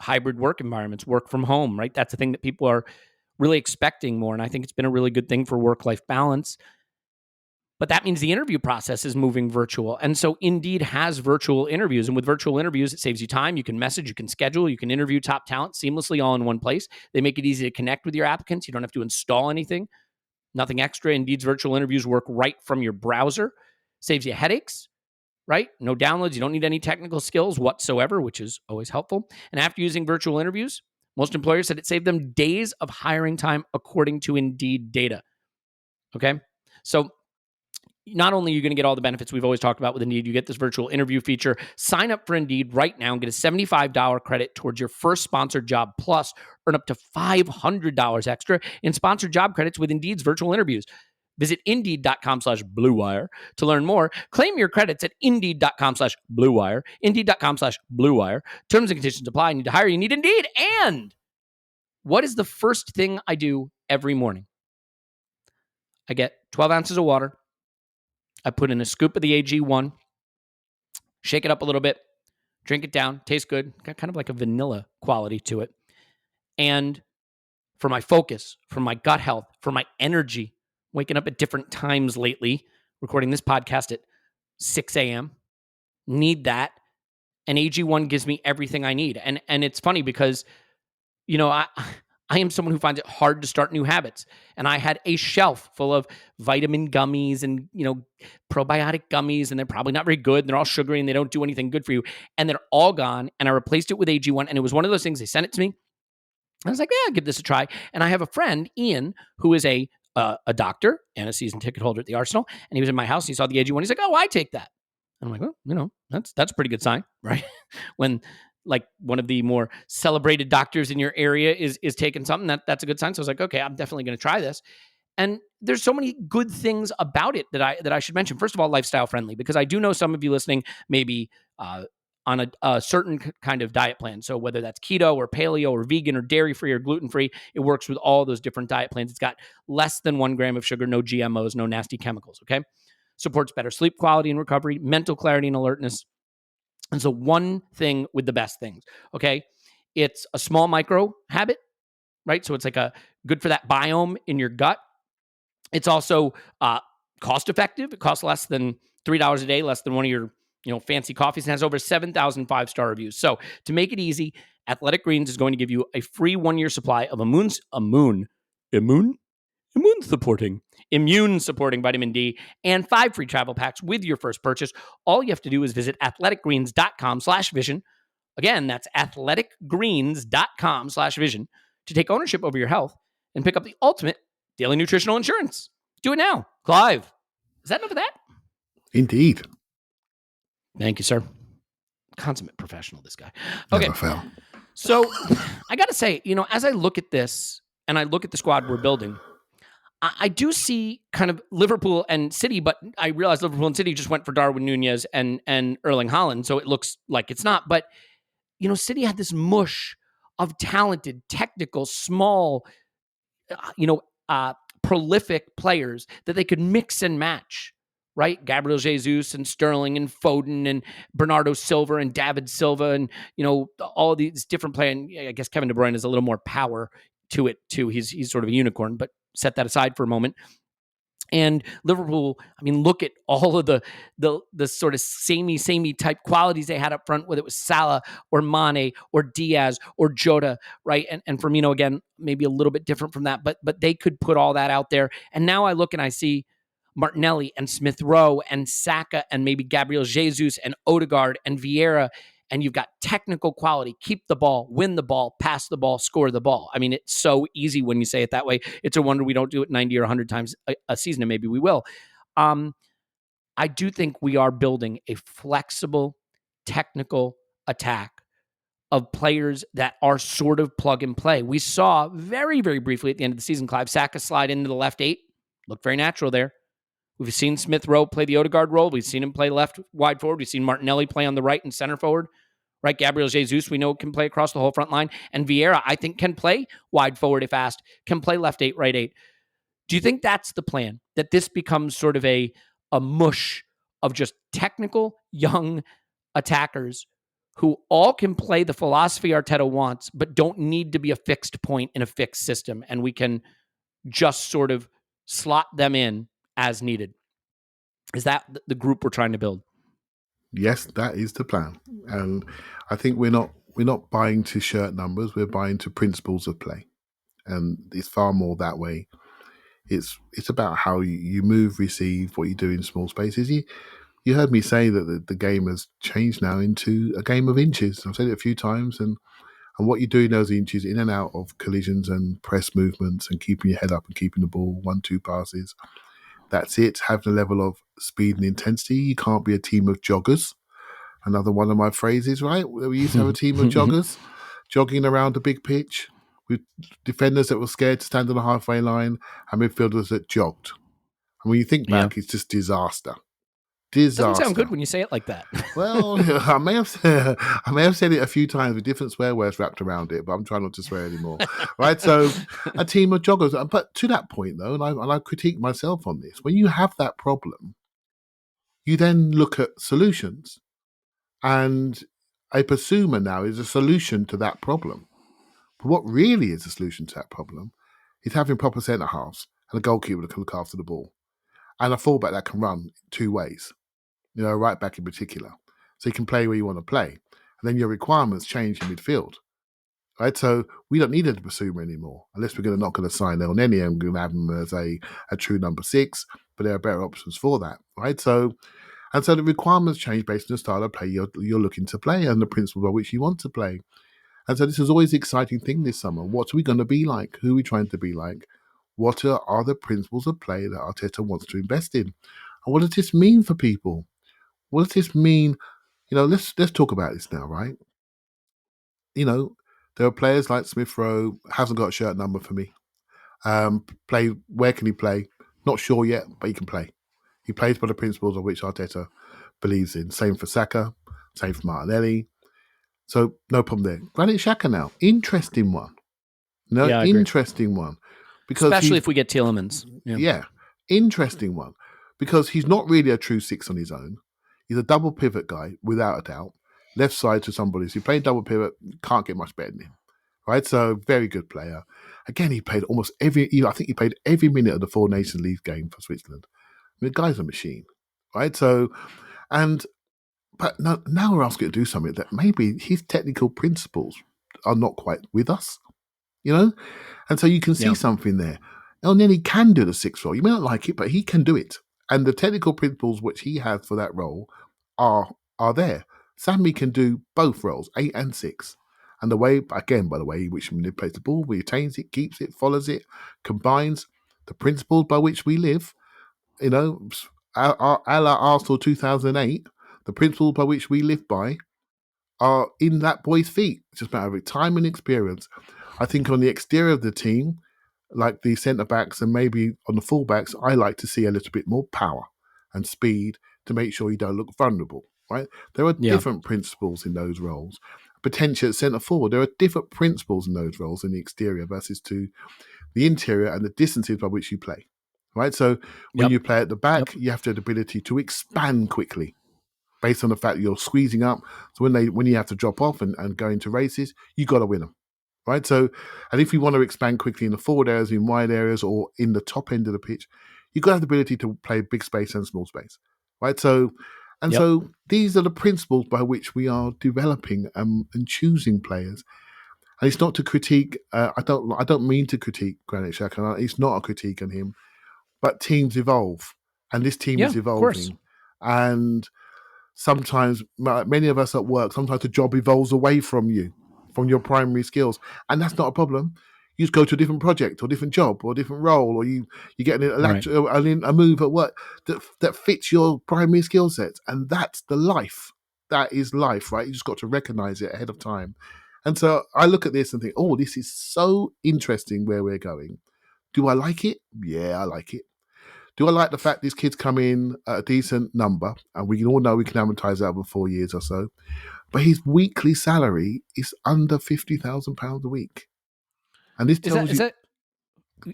S1: hybrid work environments, work from home, right? That's the thing that people are really expecting more. And I think it's been a really good thing for work-life balance. But that means the interview process is moving virtual. And so Indeed has virtual interviews. And with virtual interviews, it saves you time. You can message, you can schedule, you can interview top talent seamlessly all in one place. They make it easy to connect with your applicants. You don't have to install anything. Nothing extra. Indeed's virtual interviews work right from your browser. Saves you headaches, right? No downloads. You don't need any technical skills whatsoever, which is always helpful. And after using virtual interviews, most employers said it saved them days of hiring time according to Indeed data. Okay? So not only are you going to get all the benefits we've always talked about with Indeed, you get this virtual interview feature. Sign up for Indeed right now and get a $75 credit towards your first sponsored job, plus earn up to $500 extra in sponsored job credits with Indeed's virtual interviews. Visit Indeed.com/Blue Wire to learn more. Claim your credits at Indeed.com/Blue Wire. Indeed.com/Blue Wire. Terms and conditions apply. Need to hire? You need Indeed. And what is the first thing I do every morning? I get 12 ounces of water. I put in a scoop of the AG1, shake it up a little bit, drink it down, tastes good, got kind of like a vanilla quality to it. And for my focus, for my gut health, for my energy, waking up at different times lately, recording this podcast at 6 a.m., need that. And AG1 gives me everything I need. And it's funny because, I am someone who finds it hard to start new habits. And I had a shelf full of vitamin gummies and, probiotic gummies, and they're probably not very good. And they're all sugary and they don't do anything good for you. And they're all gone. And I replaced it with AG1. And it was one of those things. They sent it to me. I was like, yeah, I'll give this a try. And I have a friend, Ian, who is a doctor and a season ticket holder at the Arsenal. And he was in my house. And he saw the AG1. He's like, oh, I take that. And I'm like, well, that's a pretty good sign, right? When like one of the more celebrated doctors in your area is taking something, that's a good sign. So I was like, okay, I'm definitely going to try this. And there's so many good things about it that I should mention. First of all, lifestyle friendly, because I do know some of you listening maybe on a certain kind of diet plan. So whether that's keto or paleo or vegan or dairy free or gluten free, it works with all those different diet plans. It's got less than 1 gram of sugar, no GMOs, no nasty chemicals. Okay, supports better sleep quality and recovery, mental clarity and alertness. And so one thing with the best things. Okay, it's a small micro habit, right? So it's like a good for that biome in your gut. It's also cost effective. It costs less than $3 a day, less than one of your fancy coffees, and has over 7,000 5-star reviews. So to make it easy, Athletic Greens is going to give you a free 1-year supply of immune supporting vitamin D and 5 free travel packs with your first purchase. All you have to do is visit athleticgreens.com/vision. Again, that's athleticgreens.com/vision to take ownership over your health and pick up the ultimate daily nutritional insurance. Do it now. Clive, is that enough of that?
S2: Indeed.
S1: Thank you, sir. Consummate professional, this guy. Okay.
S2: Never fail.
S1: So I got to say, as I look at this and I look at the squad we're building, I do see kind of Liverpool and City, but I realize Liverpool and City just went for Darwin Nunez and Erling Haaland, so it looks like it's not. But, City had this mush of talented, technical, small, prolific players that they could mix and match, right? Gabriel Jesus and Sterling and Foden and Bernardo Silva and David Silva and, all these different players. And I guess Kevin De Bruyne has a little more power to it too. He's sort of a unicorn, but set that aside for a moment. And Liverpool, look at all of the sort of samey type qualities they had up front, whether it was Salah or Mane or Diaz or Jota, right? And Firmino, again, maybe a little bit different from that, but they could put all that out there. And now I look and I see Martinelli and Smith Rowe and Saka and maybe Gabriel Jesus and Odegaard and Vieira. And you've got technical quality, keep the ball, win the ball, pass the ball, score the ball. It's so easy when you say it that way. It's a wonder we don't do it 90 or 100 times a season, and maybe we will. I do think we are building a flexible, technical attack of players that are sort of plug and play. We saw very, very briefly at the end of the season, Clive, Saka slide into the left 8. Looked very natural there. We've seen Smith Rowe play the Odegaard role. We've seen him play left wide forward. We've seen Martinelli play on the right and center forward. Right, Gabriel Jesus, we know can play across the whole front line. And Vieira, I think, can play wide forward if asked, can play left 8, right 8. Do you think that's the plan? That this becomes sort of a mush of just technical, young attackers who all can play the philosophy Arteta wants, but don't need to be a fixed point in a fixed system, and we can just sort of slot them in as needed? Is that the group we're trying to build?
S2: Yes, that is the plan. And I think we're not buying to shirt numbers, we're buying to principles of play. And it's far more that way. It's about how you move, receive, what you do in small spaces. You heard me say that the game has changed now into a game of inches. I've said it a few times, and what you do in those inches, in and out of collisions and press movements and keeping your head up and keeping the ball, 1-2 passes. That's it. Have the level of speed and intensity. You can't be a team of joggers. Another one of my phrases, right? We used to have a team of joggers jogging around a big pitch with defenders that were scared to stand on the halfway line and midfielders that jogged. And when you think back, It's just disaster.
S1: Doesn't sound good when you say it like that.
S2: Well, I may have said it a few times with different swear words wrapped around it, but I'm trying not to swear anymore. Right? So a team of joggers. But to that point, though, and I critique myself on this, when you have that problem, you then look at solutions. And a Basuma now is a solution to that problem. But what really is a solution to that problem is having proper centre halves and a goalkeeper that can look after the ball. And a fullback that can run 2 ways. Right back in particular. So you can play where you want to play. And then your requirements change in midfield. Right? So we don't need a Basuma anymore. Unless we're not going to sign El Nene and we're going to have him as a true number 6. But there are better options for that. Right? So the requirements change based on the style of play you're looking to play and the principle by which you want to play. And so this is always the exciting thing this summer. What are we going to be like? Who are we trying to be like? What are the principles of play that Arteta wants to invest in? And what does this mean for people? What does this mean? Let's talk about this now, right? There are players like Smith Rowe, hasn't got a shirt number for me. Where can he play? Not sure yet, but he can play. He plays by the principles of which Arteta believes in. Same for Saka, same for Martinelli. So no problem there. Granit Xhaka now, interesting one.
S1: Yeah, I agree.
S2: Interesting one. Because
S1: especially if we get Tielemans.
S2: Yeah, interesting one. Because he's not really a true six on his own. He's a double pivot guy, without a doubt. Left side to somebody. So you play double pivot, can't get much better than him. Right? So very good player. Again, he played almost I think he played every minute of the Four Nations League game for Switzerland. I mean, the guy's a machine. Right? So, but now we're asking him to do something that maybe his technical principles are not quite with us. And so you can see something there. Elneny can do the sixth role. You may not like it, but he can do it. And the technical principles which he has for that role are there. Sammy can do both roles, 8 and 6. And the way, again, by the way, which manipulates the ball, retains it, keeps it, follows it, combines the principles by which we live, a la Arsenal 2008, the principles by which we live by are in that boy's feet. It's just a matter of time and experience. I think on the exterior of the team, like the centre-backs and maybe on the full-backs, I like to see a little bit more power and speed to make sure you don't look vulnerable, right? There are different principles in those roles. Potentially at centre-forward, there are different principles in those roles in the exterior versus to the interior and the distances by which you play, right? So when you play at the back, you have to have the ability to expand quickly based on the fact that you're squeezing up. So when you have to drop off and go into races, you got to win them. Right, so, and if you want to expand quickly in the forward areas, in wide areas, or in the top end of the pitch, you've got to have the ability to play big space and small space, right? So, so these are the principles by which we are developing and choosing players. And it's not to critique. I don't mean to critique Granit Xhaka. It's not a critique on him, but teams evolve, and this team is evolving, and sometimes many of us at work, sometimes the job evolves away from you, from your primary skills, and that's not a problem. You just go to a different project or different job or different role, or you get a move at work that fits your primary skill sets, and that's the life. That is life, right? You just got to recognize it ahead of time. And so I look at this and think, oh, this is so interesting where we're going. Do I like it? Yeah, I like it. Do I like the fact these kids come in at a decent number, and we all know we can amortize that over 4 years or so? But his weekly salary is under £50,000 a week, and this tells you.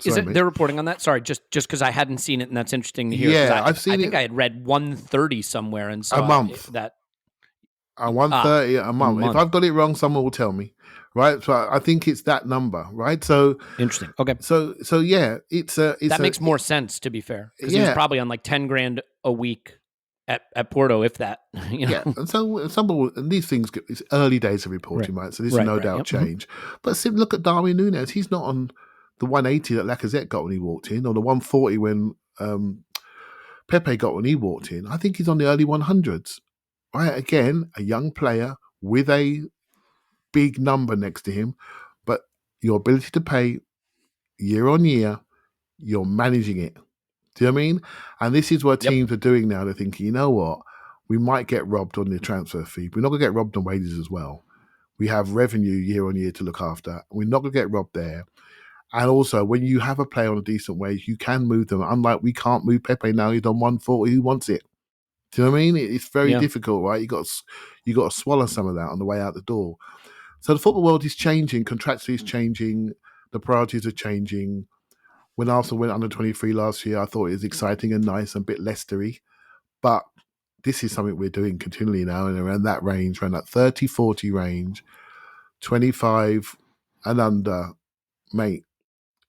S1: They're reporting on that? Sorry, just because I hadn't seen it, and that's interesting to hear.
S2: Yeah, I've seen it.
S1: I think I had read 130 somewhere and saw
S2: a month.
S1: That
S2: 130 a month. If I've got it wrong, someone will tell me. Right, so I think it's that number. Right, so
S1: interesting. Okay,
S2: so yeah, it's that
S1: makes more sense, to be fair, because he was probably on like 10 grand a week at Porto, if that.
S2: Yeah, and so and these things it's early days of reporting, right? So this will no doubt change. But look at Darwin Núñez. He's not on the 180 that Lacazette got when he walked in, or the 140 when Pepe got when he walked in. I think he's on the early 100s. Right, again, a young player with a big number next to him, but your ability to pay year on year, you're managing it. Do you know what I mean? And this is what teams are doing now. They're thinking, you know what? We might get robbed on the transfer fee. We're not going to get robbed on wages as well. We have revenue year on year to look after. We're not going to get robbed there. And also, when you have a player on a decent wage, you can move them. Unlike we can't move Pepe now. He's on 140. Who wants it? Do you know what I mean? It's very difficult, right? You got to swallow some of that on the way out the door. So the football world is changing. Contractually is changing. The priorities are changing. When Arsenal went under 23 last year, I thought it was exciting and nice and a bit Leicester-y. But this is something we're doing continually now, and around that range, around that 30-40 range, 25 and under, mate.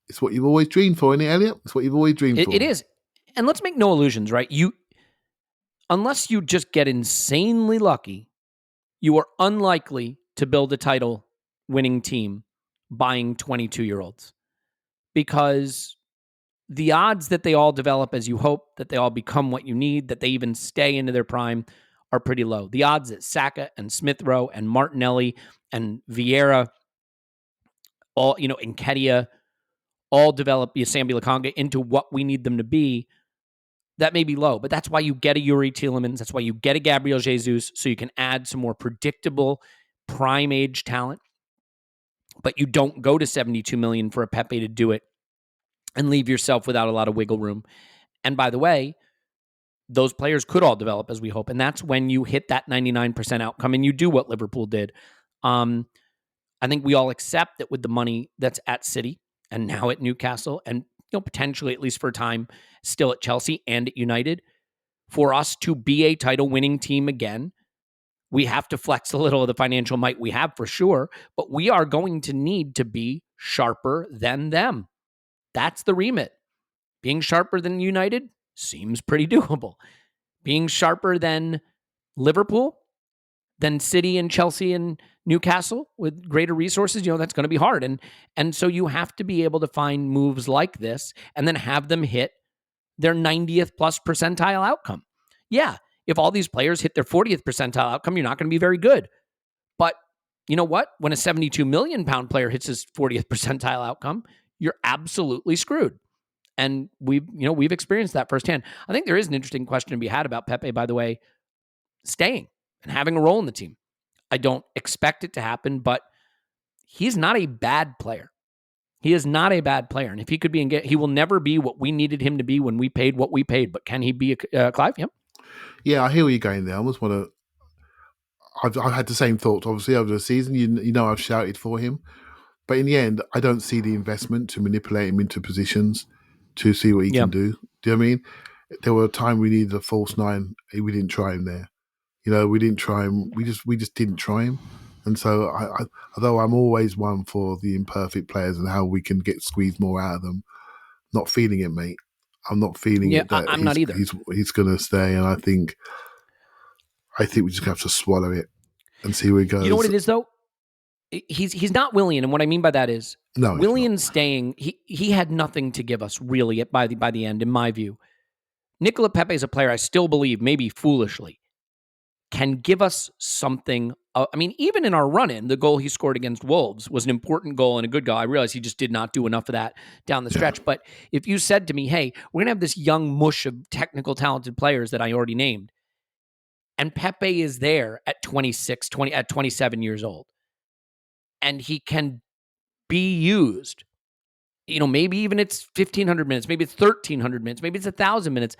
S2: It's what you've always dreamed for, isn't it, Elliot? It's what you've always dreamed for.
S1: It is. And let's make no illusions, right? Unless you just get insanely lucky, you are unlikely to build a title-winning team buying 22-year-olds. Because the odds that they all develop as you hope, that they all become what you need, that they even stay into their prime, are pretty low. The odds that Saka and Smith Rowe and Martinelli and Vieira, all, and Nketiah, all develop Sambi Lokonga into what we need them to be, that may be low. But that's why you get a Yuri Tielemans. That's why you get a Gabriel Jesus, so you can add some more predictable prime age talent. But you don't go to 72 million for a Pepe to do it and leave yourself without a lot of wiggle room. And by the way, those players could all develop as we hope. And that's when you hit that 99% outcome and you do what Liverpool did. I think we all accept that with the money that's at City and now at Newcastle and potentially, at least for a time, still at Chelsea and at United, for us to be a title-winning team again, we have to flex a little of the financial might we have for sure, but we are going to need to be sharper than them. That's the remit. Being sharper than United seems pretty doable. Being sharper than Liverpool, than City and Chelsea and Newcastle with greater resources, that's going to be hard. And so you have to be able to find moves like this and then have them hit their 90th plus percentile outcome. Yeah, if all these players hit their 40th percentile outcome, you're not going to be very good. But you know what? When a 72 million pound player hits his 40th percentile outcome, you're absolutely screwed. And we've experienced that firsthand. I think there is an interesting question to be had about Pepe, by the way, staying and having a role in the team. I don't expect it to happen, but he's not a bad player. He is not a bad player. And if he could be he will never be what we needed him to be when we paid what we paid. But can he be a Clive? Yep.
S2: Yeah, I hear where you're going there. I almost want to. I've had the same thoughts, obviously, over the season. I've shouted for him. But in the end, I don't see the investment to manipulate him into positions to see what he can do. Do you know what I mean? There were a time we needed a false nine. We didn't try him there. We didn't try him. We just didn't try him. And so, although I'm always one for the imperfect players and how we can get squeezed more out of them, not feeling it, mate. I'm not feeling it. That
S1: I'm not either.
S2: He's going to stay, and I think we just have to swallow it and see where it goes.
S1: You know what it is, though? He's not Willian, and what I mean by that is Willian staying. He had nothing to give us really by the end, in my view. Nicola Pepe is a player I still believe, maybe foolishly, can give us something. Even in our run-in, the goal he scored against Wolves was an important goal and a good goal. I realize he just did not do enough of that down the stretch. But if you said to me, hey, we're going to have this young mush of technical, talented players that I already named, and Pepe is there at 27 years old, and he can be used, maybe even it's 1,500 minutes, maybe it's 1,300 minutes, maybe it's 1,000 minutes.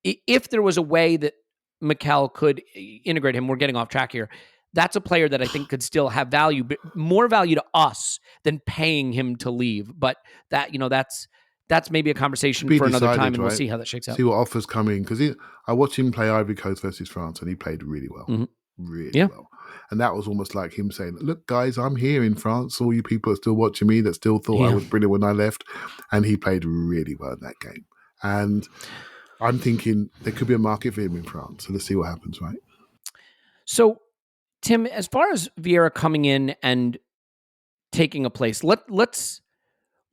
S1: If there was a way that Mikel could integrate him, we're getting off track here, that's a player that I think could still have value, but more value to us than paying him to leave. But that, that's maybe a conversation for another time, and we'll see how that shakes out.
S2: See what offers come in, because I watched him play Ivory Coast versus France, and he played really well, really well. And that was almost like him saying, "Look, guys, I'm here in France. All you people are still watching me that still thought I was brilliant when I left," and he played really well in that game. And I'm thinking there could be a market for him in France. So let's see what happens, right?
S1: So, Tim, as far as Vieira coming in and taking a place, let's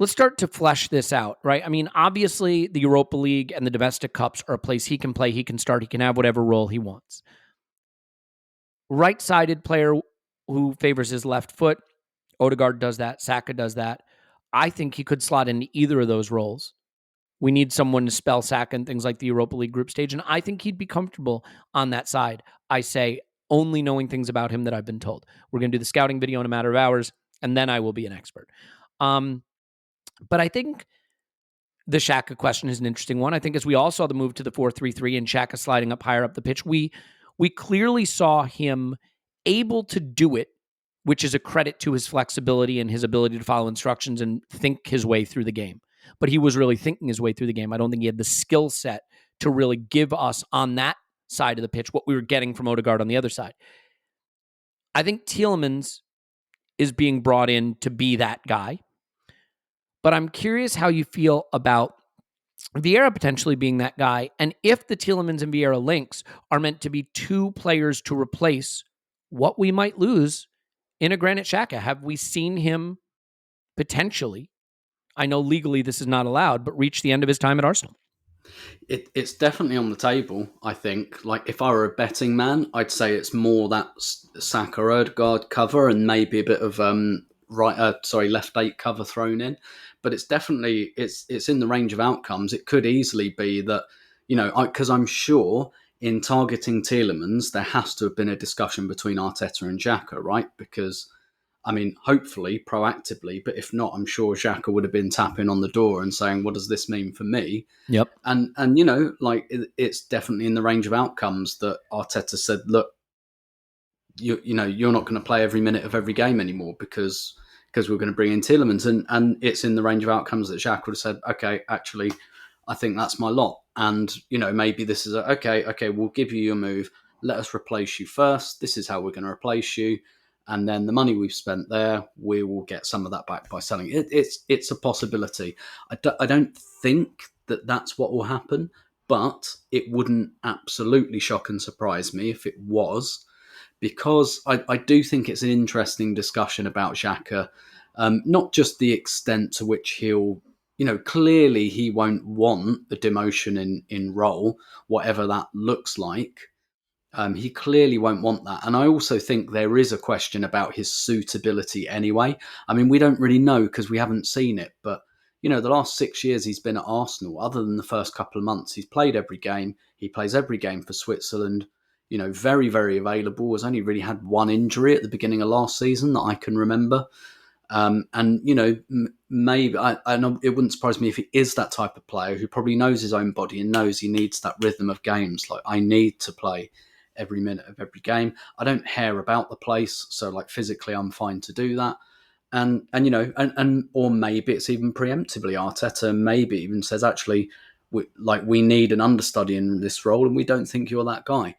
S1: start to flesh this out, right? Obviously, the Europa League and the domestic cups are a place he can play, he can start, he can have whatever role he wants. Right-sided player who favors his left foot. Odegaard does that. Saka does that. I think he could slot into either of those roles. We need someone to spell Saka and things like the Europa League group stage, and I think he'd be comfortable on that side. I say, only knowing things about him that I've been told. We're going to do the scouting video in a matter of hours, and then I will be an expert. But I think the Xhaka question is an interesting one. I think as we all saw the move to the 4-3-3 and Xhaka sliding up higher up the pitch, we clearly saw him able to do it, which is a credit to his flexibility and his ability to follow instructions and think his way through the game. But he was really thinking his way through the game. I don't think he had the skill set to really give us on that side of the pitch what we were getting from Odegaard on the other side. I think Tielemans is being brought in to be that guy. But I'm curious how you feel about Vieira potentially being that guy, and if the Tielemans and Vieira links are meant to be two players to replace what we might lose in a Granit Xhaka. Have we seen him potentially, I know legally this is not allowed, but reach the end of his time at Arsenal?
S3: It's definitely on the table, I think. Like, if I were a betting man, I'd say it's more that Saka Odegaard cover and maybe a bit of left 8 cover thrown in. But it's definitely it's in the range of outcomes. It could easily be that, because I'm sure in targeting Tielemans, there has to have been a discussion between Arteta and Xhaka, right? Because I mean, hopefully, proactively, but if not, I'm sure Xhaka would have been tapping on the door and saying, what does this mean for me?
S1: Yep.
S3: And it's definitely in the range of outcomes that Arteta said, look, you're not going to play every minute of every game anymore because we're going to bring in Tielemans, and it's in the range of outcomes that Xhaka would have said, okay, actually, I think that's my lot, and maybe this is okay, we'll give you your move, let us replace you first. This is how we're going to replace you, and then the money we've spent there, we will get some of that back by selling it. It's a possibility. I don't think that that's what will happen, but it wouldn't absolutely shock and surprise me if it was, because I do think it's an interesting discussion about Xhaka, not just the extent to which he'll, clearly he won't want the demotion in role, whatever that looks like. He clearly won't want that. And I also think there is a question about his suitability anyway. I mean, we don't really know because we haven't seen it, but the last 6 years he's been at Arsenal, other than the first couple of months, he's played every game. He plays every game for Switzerland. Very, very available. Has only really had one injury at the beginning of last season that I can remember. Maybe I know it wouldn't surprise me if he is that type of player who probably knows his own body and knows he needs that rhythm of games. Like, I need to play every minute of every game. I don't care about the place, so like physically, I'm fine to do that. And or maybe it's even preemptively Arteta maybe even says, actually, we need an understudy in this role, and we don't think you're that guy.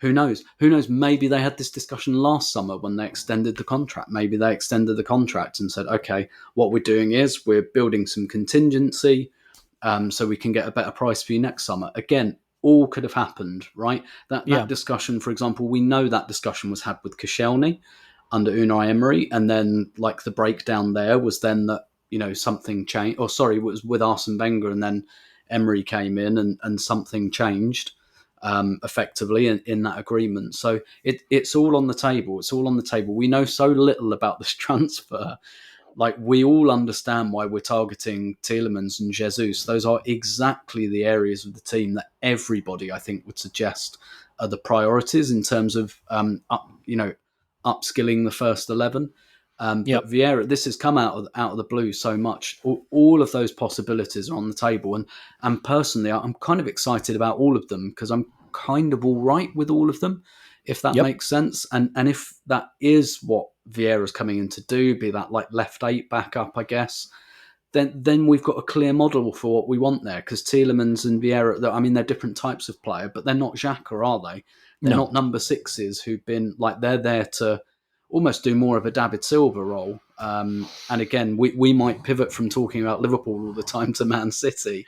S3: Who knows? Maybe they had this discussion last summer when they extended the contract. Maybe they extended the contract and said, okay, what we're doing is we're building some contingency so we can get a better price for you next summer. Again, all could have happened, right? That discussion, for example, we know that discussion was had with Koscielny under Unai Emery, and then like the breakdown there was then that, something changed. Or sorry, it was with Arsene Wenger, and then Emery came in and something changed effectively in that agreement. So it's all on the table. It's all on the table. We know so little about this transfer. Like, we all understand why we're targeting Tielemans and Jesus. Those are exactly the areas of the team that everybody, I think, would suggest are the priorities in terms of upskilling the first 11. But Vieira, this has come out of the blue so much. All of those possibilities are on the table, and personally, I'm kind of excited about all of them because I'm kind of all right with all of them, if that makes sense. And if that is what Vieira's coming in to do, be that like left 8 backup, I guess, then we've got a clear model for what we want there. Because Tielemans and Vieira, I mean, they're different types of player, but they're not Xhaka, are they? They're not number 6s who've been like, they're there to almost do more of a David Silva role. And again, we might pivot from talking about Liverpool all the time to Man City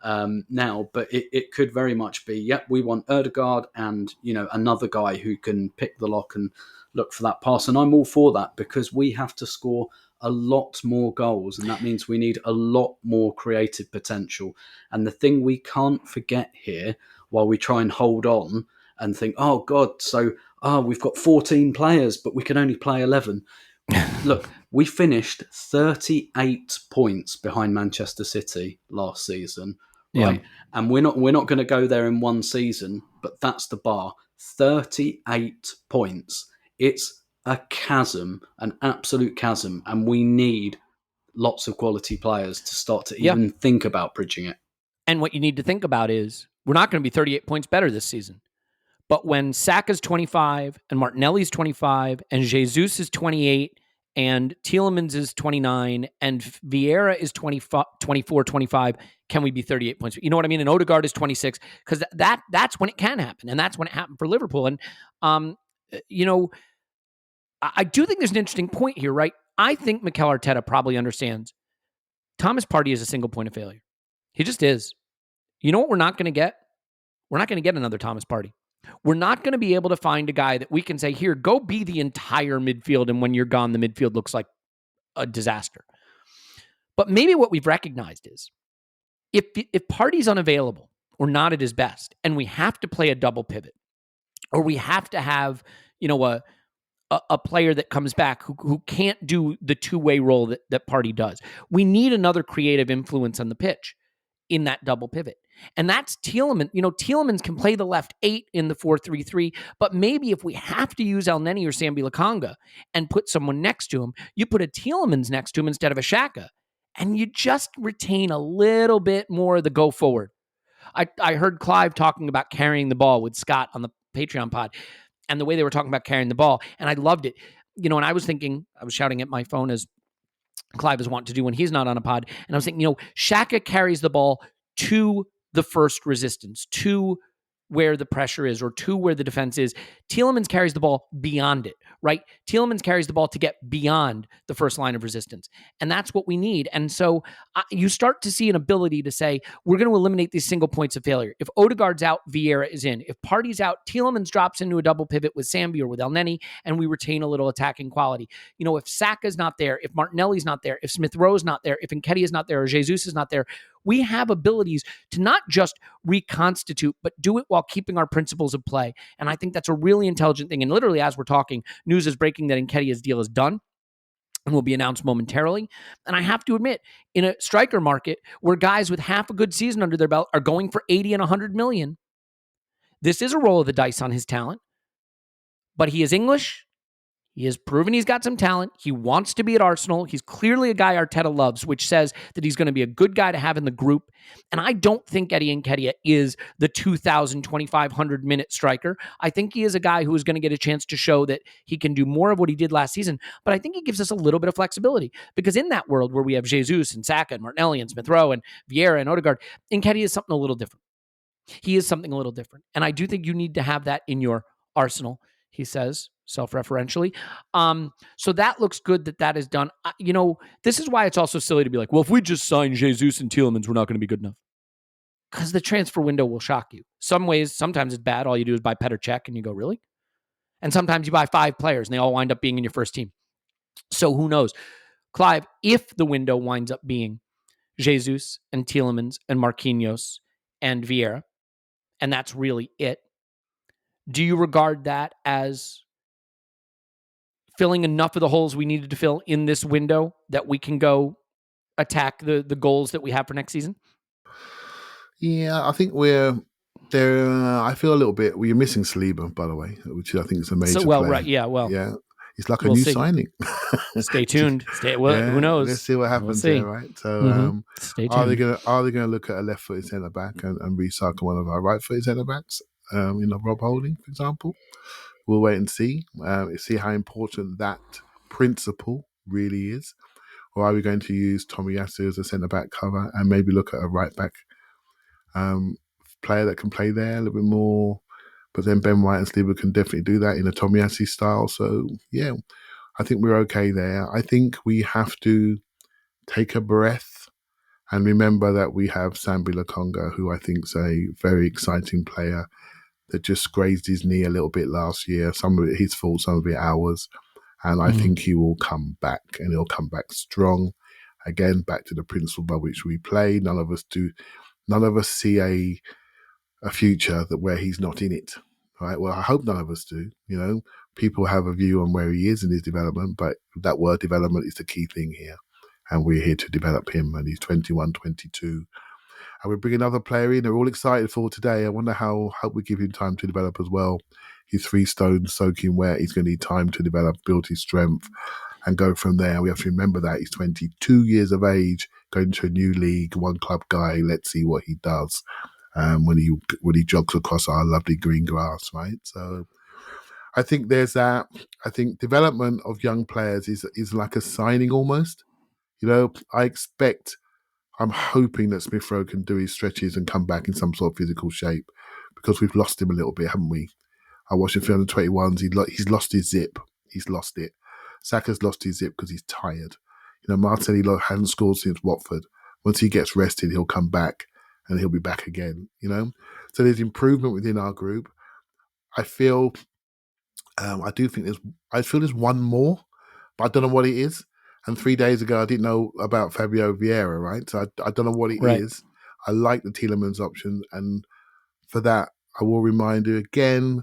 S3: now, but it could very much be, we want Ødegaard and, another guy who can pick the lock and look for that pass. And I'm all for that because we have to score a lot more goals, and that means we need a lot more creative potential. And the thing we can't forget here, while we try and hold on and think, oh God, so we've got 14 players, but we can only play 11. Look, we finished 38 points behind Manchester City last season, right? Yeah. And we're not going to go there in one season, but that's the bar. 38 points. It's a chasm, an absolute chasm, and we need lots of quality players to start to even think about bridging it.
S1: And what you need to think about is we're not going to be 38 points better this season. But when Saka's 25 and Martinelli's 25 and Jesus is 28 and Tielemans is 29 and Vieira is 24, 25, can we be 38 points? You know what I mean? And Ødegaard is 26, because that's when it can happen. And that's when it happened for Liverpool. And, I do think there's an interesting point here, right? I think Mikel Arteta probably understands Thomas Partey is a single point of failure. He just is. You know what we're not going to get? We're not going to get another Thomas Partey. We're not going to be able to find a guy that we can say, here, go be the entire midfield, and when you're gone, the midfield looks like a disaster. But maybe what we've recognized is if Partey's unavailable or not at his best, and we have to play a double pivot, or we have to have, a player that comes back who can't do the two-way role that Partey does, we need another creative influence on the pitch in that double pivot. And that's Tielemans. Tielemans can play the left 8 in the 4-3-3, but maybe if we have to use El Neni or Sambi Lakanga and put someone next to him, you put a Tielemans next to him instead of a Xhaka, and you just retain a little bit more of the go forward. I heard Clive talking about carrying the ball with Scott on the Patreon pod, and the way they were talking about carrying the ball, and I loved it. And I was thinking, I was shouting at my phone as Clive is wont to do when he's not on a pod, and I was thinking, Xhaka carries the ball to the first resistance, to where the pressure is or to where the defense is. Tielemans carries the ball beyond it, right? Tielemans carries the ball to get beyond the first line of resistance. And that's what we need. And so you start to see an ability to say, we're going to eliminate these single points of failure. If Odegaard's out, Vieira is in. If Partey's out, Tielemans drops into a double pivot with Sambi or with El Neni, and we retain a little attacking quality. If Saka's not there, if Martinelli's not there, if Smith Rowe's not there, if Nketiah's not there, or Jesus is not there, we have abilities to not just reconstitute, but do it while keeping our principles of play. And I think that's a really intelligent thing. And literally, as we're talking, news is breaking that Nketiah's deal is done and will be announced momentarily. And I have to admit, in a striker market where guys with half a good season under their belt are going for 80 and 100 million, this is a roll of the dice on his talent. But he is English. He has proven he's got some talent. He wants to be at Arsenal. He's clearly a guy Arteta loves, which says that he's going to be a good guy to have in the group. And I don't think Eddie Nketiah is the 2,000, 2,500 minute striker. I think he is a guy who is going to get a chance to show that he can do more of what he did last season. But I think he gives us a little bit of flexibility because in that world where we have Jesus and Saka and Martinelli and Smith Rowe and Vieira and Odegaard, Nketiah is something a little different. He is something a little different. And I do think you need to have that in your arsenal, he says, self-referentially. So that looks good that is done. This is why it's also silly to be like, well, if we just sign Jesus and Tielemans, we're not going to be good enough. Because the transfer window will shock you. Sometimes it's bad. All you do is buy Petr Cech and you go, really? And sometimes you buy 5 players and they all wind up being in your first team. So who knows? Clive, if the window winds up being Jesus and Tielemans and Marquinhos and Vieira, and that's really it, do you regard that as filling enough of the holes we needed to fill in this window that we can go attack the goals that we have for next season?
S2: Yeah, I think we're there. I feel a little bit. We're missing Saliba, by the way, which I think is a major. Player.
S1: Right, yeah,
S2: yeah, it's like a new signing.
S1: Stay tuned. Who knows?
S2: Let's see what happens there, right? So,
S1: stay tuned.
S2: Are they going to look at a left-footed centre back and recycle one of our right-footed centre backs? Rob Holding, for example. We'll wait and see. See how important that principle really is. Or are we going to use Tomiyasu as a centre-back cover and maybe look at a right-back player that can play there a little bit more? But then Ben White and Saliba can definitely do that in a Tomiyasu style. So, yeah, I think we're okay there. I think we have to take a breath and remember that we have Sambi Lokonga, who I think is a very exciting player that just grazed his knee a little bit last year. Some of it his fault, some of it ours. And I think he will come back, and he'll come back strong. Again, back to the principle by which we play. None of us see a future where he's not in it. Right? Well, I hope none of us do. People have a view on where he is in his development, but that word development is the key thing here. And we're here to develop him, and he's 21, 22. And we bring another player in. They're all excited for today. I wonder how we give him time to develop as well. He's 3 stones soaking wet. He's going to need time to develop, build his strength, and go from there. We have to remember that he's 22 years of age, going to a new league, one club guy. Let's see what he does when he jogs across our lovely green grass, right? So I think there's that. I think development of young players is like a signing almost. I'm hoping that Smith Rowe can do his stretches and come back in some sort of physical shape, because we've lost him a little bit, haven't we? I watched him for the 21s. He's lost his zip. He's lost it. Saka's lost his zip because he's tired. Martinelli hasn't scored since Watford. Once he gets rested, he'll come back and he'll be back again. So there's improvement within our group. I feel there's one more, but I don't know what it is. And 3 days ago, I didn't know about Fabio Vieira, right? So I don't know what it is. I like the Tielemans option. And for that, I will remind you again,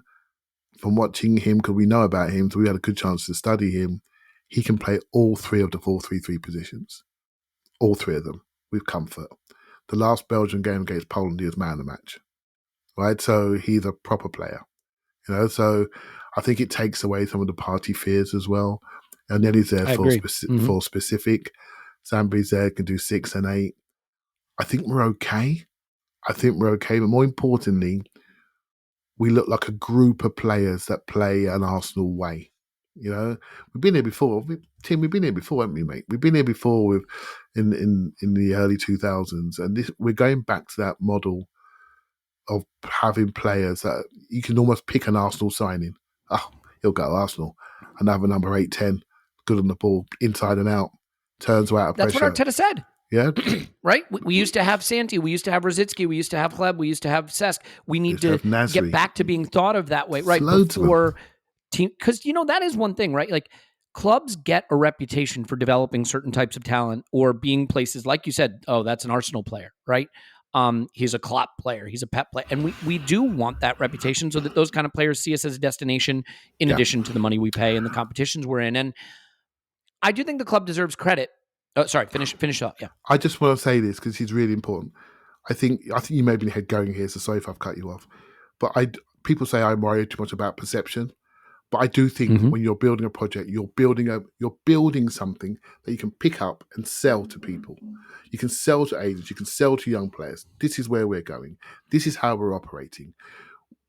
S2: from watching him, because we know about him, so we had a good chance to study him, he can play all 3 of the 4-3-3 positions. All 3 of them with comfort. the last Belgian game against Poland, he was man of the match, right? So he's a proper player, So I think it takes away some of the party fears as well. And then he's there
S1: I
S2: for
S1: agree.
S2: for specific. Zambi's there, can do 6 and 8. I think we're okay. But more importantly, we look like a group of players that play an Arsenal way. We've been here before. Tim, we've been here before, haven't we, mate? We've been here before with in the early 2000s, and we're going back to that model of having players that you can almost pick an Arsenal signing. Oh, he'll go Arsenal. Another number 8, 10, good on the ball, inside and out, turns out of
S1: That's
S2: pressure.
S1: what Arteta said.
S2: Yeah.
S1: Right? We used to have Santi. We used to have Rosicky. We used to have Hleb. We used to have Cesc. We need to get back to being thought of that way, right? Before team, because, that is one thing, right? Like, clubs get a reputation for developing certain types of talent or being places, like you said, oh, that's an Arsenal player, right? He's a Klopp player. He's a Pep player. And we do want that reputation so that those kind of players see us as a destination in addition to the money we pay and the competitions we're in. And I do think the club deserves credit. Oh, sorry, finish up. Yeah.
S2: I just want to say this because it's really important. I think you may be head going here, so sorry if I've cut you off. But people say I worry too much about perception. But I do think when you're building a project, you're building something that you can pick up and sell to people. You can sell to agents, you can sell to young players. This is where we're going. This is how we're operating.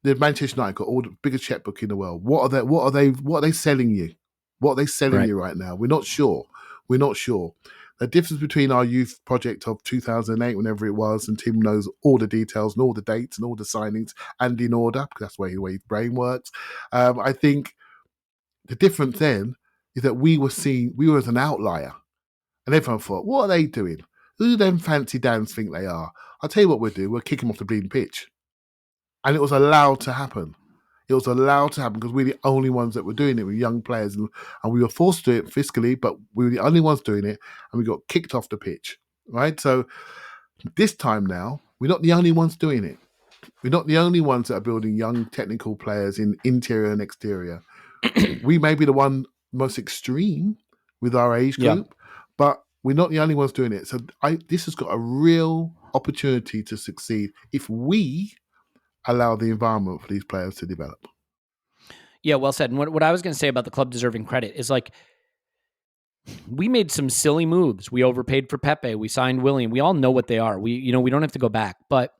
S2: The Manchester United got all the biggest checkbook in the world. What are they selling you? What are they selling you right now? We're not sure. The difference between our youth project of 2008, whenever it was, and Tim knows all the details and all the dates and all the signings and in order, because that's the way his brain works. I think the difference then is that we were as an outlier. And everyone thought, what are they doing? Who do them fancy Dans think they are? I'll tell you what we'll do. We'll kick them off the bleeding pitch. And it was allowed to happen. Because we're the only ones that were doing it with young players. And we were forced to do it fiscally, but we were the only ones doing it. And we got kicked off the pitch, right? So this time now, we're not the only ones doing it. We're not the only ones that are building young technical players in interior and exterior. We may be the one most extreme with our age group, but we're not the only ones doing it. So this has got a real opportunity to succeed if we allow the environment for these players to develop.
S1: Yeah, well said. And what I was going to say about the club deserving credit is, like, we made some silly moves. We overpaid for Pepe. We signed William. We all know what they are. We don't have to go back. But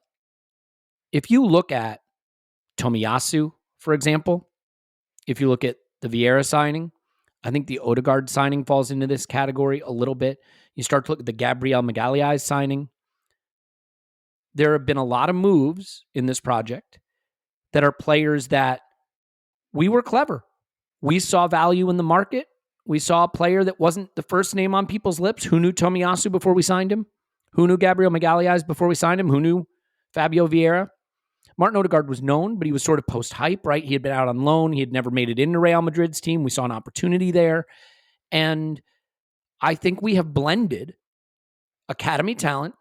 S1: if you look at Tomiyasu, for example, if you look at the Vieira signing, I think the Odegaard signing falls into this category a little bit. You start to look at the Gabriel Magalhaes signing. There have been a lot of moves in this project that are players that we were clever. We saw value in the market. We saw a player that wasn't the first name on people's lips. Who knew Tomiyasu before we signed him? Who knew Gabriel Magalhaes before we signed him? Who knew Fabio Vieira? Martin Odegaard was known, but he was sort of post-hype, right? He had been out on loan. He had never made it into Real Madrid's team. We saw an opportunity there. And I think we have blended academy talent,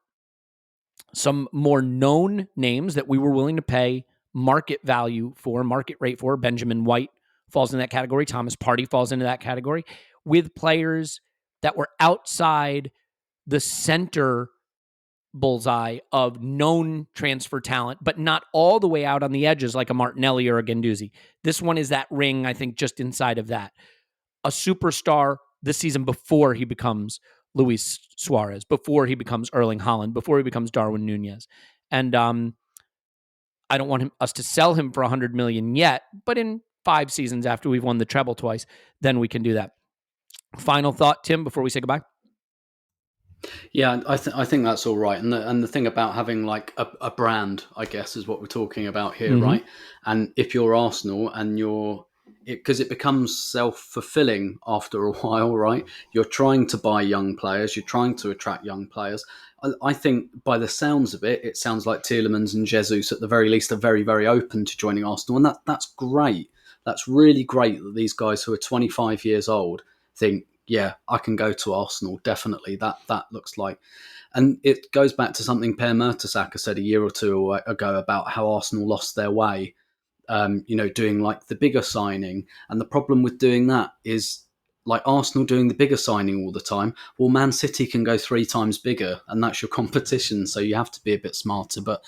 S1: some more known names that we were willing to pay market value for, market rate for. Benjamin White falls in that category. Thomas Partey falls into that category, with players that were outside the center bullseye of known transfer talent, but not all the way out on the edges like a Martinelli or a Guendouzi. This one is that ring, I think, just inside of that. A superstar this season before he becomes Luis Suarez, before he becomes Erling Haaland, before he becomes Darwin Nunez. And I don't want us to sell him for 100 million yet, but in 5 seasons after we've won the treble twice, then we can do that. Final thought, Tim, before we say goodbye?
S3: Yeah, I think that's all right. And the thing about having like a brand, I guess, is what we're talking about here, right? And if you're Arsenal and because it becomes self-fulfilling after a while, right? You're trying to buy young players. You're trying to attract young players. I think by the sounds of it, it sounds like Tielemans and Jesus at the very least are very, very open to joining Arsenal. And that's great. That's really great that these guys who are 25 years old think, yeah, I can go to Arsenal, definitely. That looks like. And it goes back to something Per Mertesacker said a year or two ago about how Arsenal lost their way, doing like the bigger signing. And the problem with doing that is like Arsenal doing the bigger signing all the time. Well, Man City can go 3 times bigger, and that's your competition. So you have to be a bit smarter. But,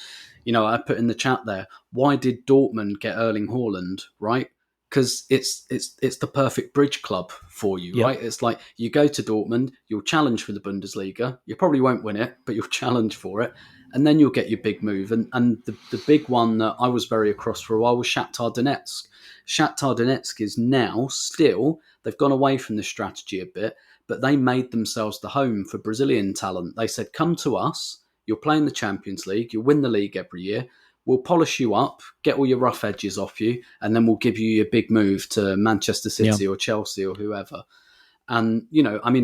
S3: I put in the chat there, why did Dortmund get Erling Haaland, right? Because it's the perfect bridge club for you, right? It's like you go to Dortmund, you'll challenge for the Bundesliga. You probably won't win it, but you'll challenge for it. And then you'll get your big move. And the big one that I was very across for a while was Shakhtar Donetsk. Shakhtar Donetsk is now still, they've gone away from this strategy a bit, but they made themselves the home for Brazilian talent. They said, come to us, you'll play in the Champions League, you'll win the league every year, we'll polish you up, get all your rough edges off you, and then we'll give you your big move to Manchester City or Chelsea or whoever. And,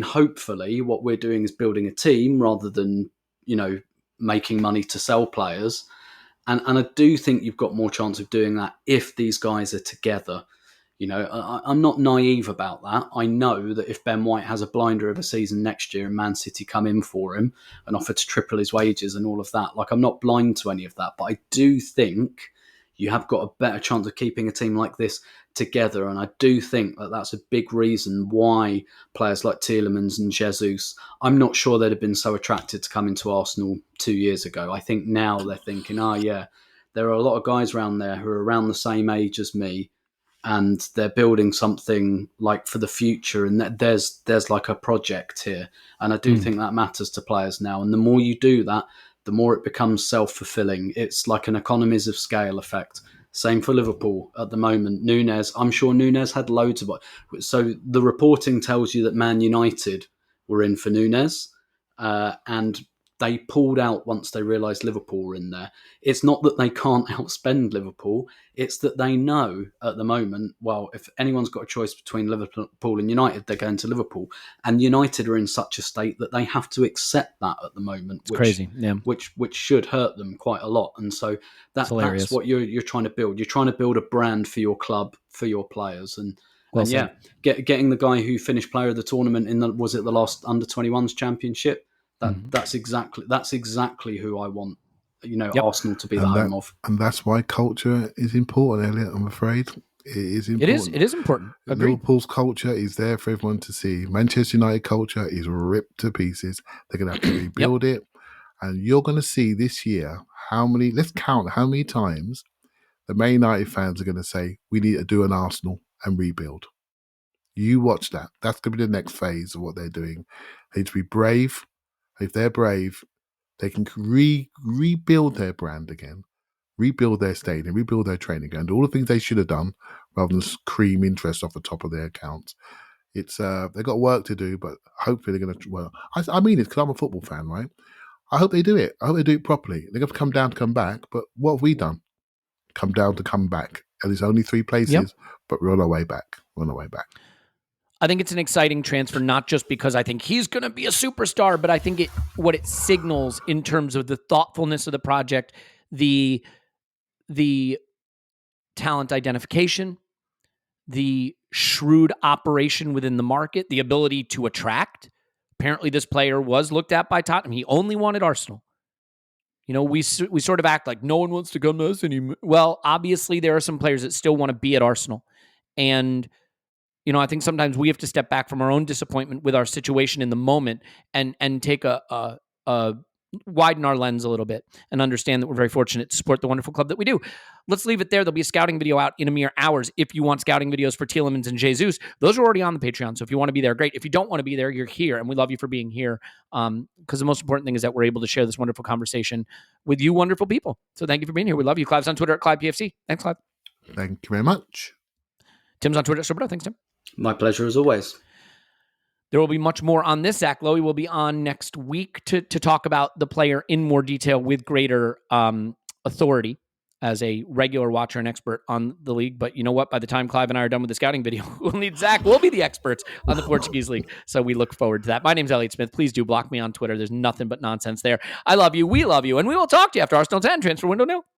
S3: hopefully what we're doing is building a team rather than, making money to sell players. And I do think you've got more chance of doing that if these guys are together. I'm not naive about that. I know that if Ben White has a blinder of a season next year and Man City come in for him and offer to triple his wages and all of that, like, I'm not blind to any of that. But I do think you have got a better chance of keeping a team like this together. And I do think that that's a big reason why players like Tielemans and Jesus, I'm not sure they'd have been so attracted to coming to Arsenal 2 years ago. I think now they're thinking, there are a lot of guys around there who are around the same age as me, and they're building something like for the future, and there's like a project here. And I do think that matters to players now. And the more you do that, the more it becomes self-fulfilling. It's like an economies of scale effect. Same for Liverpool at the moment. Núñez, I'm sure Núñez had loads of... So the reporting tells you that Man United were in for Núñez, and they pulled out once they realised Liverpool were in there. It's not that they can't outspend Liverpool. It's that they know at the moment, well, if anyone's got a choice between Liverpool and United, they're going to Liverpool. And United are in such a state that they have to accept that at the moment.
S1: It's crazy, yeah.
S3: Which should hurt them quite a lot. And so that's what you're trying to build. You're trying to build a brand for your club, for your players. And getting the guy who finished player of the tournament in the last under-21s championship, that's exactly who I want, Arsenal to be the home of.
S2: And that's why culture is important, Elliot, I'm afraid. It is important.
S1: It is important. Agreed.
S2: Liverpool's culture is there for everyone to see. Manchester United culture is ripped to pieces. They're going to have to rebuild it. And you're going to see this year let's count how many times the Man United fans are going to say, we need to do an Arsenal and rebuild. You watch that. That's going to be the next phase of what they're doing. They need to be brave. If they're brave, they can rebuild their brand again, rebuild their stadium, rebuild their training ground, all the things they should have done rather than cream interest off the top of their accounts. It's they've got work to do, but hopefully they're going to. Well, I mean it because I'm a football fan, right? I hope they do it. I hope they do it properly. They're going to come down to come back, but what have we done? Come down to come back, and there's only 3 places, but we're on our way back.
S1: I think it's an exciting transfer, not just because I think he's going to be a superstar, but I think what it signals in terms of the thoughtfulness of the project, the talent identification, the shrewd operation within the market, the ability to attract. Apparently, this player was looked at by Tottenham. He only wanted Arsenal. We sort of act like no one wants to come to us anymore. Well, obviously, there are some players that still want to be at Arsenal, and I think sometimes we have to step back from our own disappointment with our situation in the moment and take a widen our lens a little bit and understand that we're very fortunate to support the wonderful club that we do. Let's leave it there. There'll be a scouting video out in a mere hours. If you want scouting videos for Tielemans and Jesus, those are already on the Patreon. So if you want to be there, great. If you don't want to be there, you're here, and we love you for being here. Because the most important thing is that we're able to share this wonderful conversation with you wonderful people. So thank you for being here. We love you. Clive's on Twitter at ClivePFC. Thanks, Clive.
S2: Thank you very much.
S1: Tim's on Twitter at Soberto. Thanks, Tim.
S3: My pleasure as always.
S1: There will be much more on this. Zach Lowy will be on next week to talk about the player in more detail with greater authority as a regular watcher and expert on the league. But you know what? By the time Clive and I are done with the scouting video, we'll need Zach. We'll be the experts on the Portuguese league. So we look forward to that. My name's Elliot Smith. Please do block me on Twitter. There's nothing but nonsense there. I love you. We love you. And we will talk to you after Arsenal's end transfer window nil.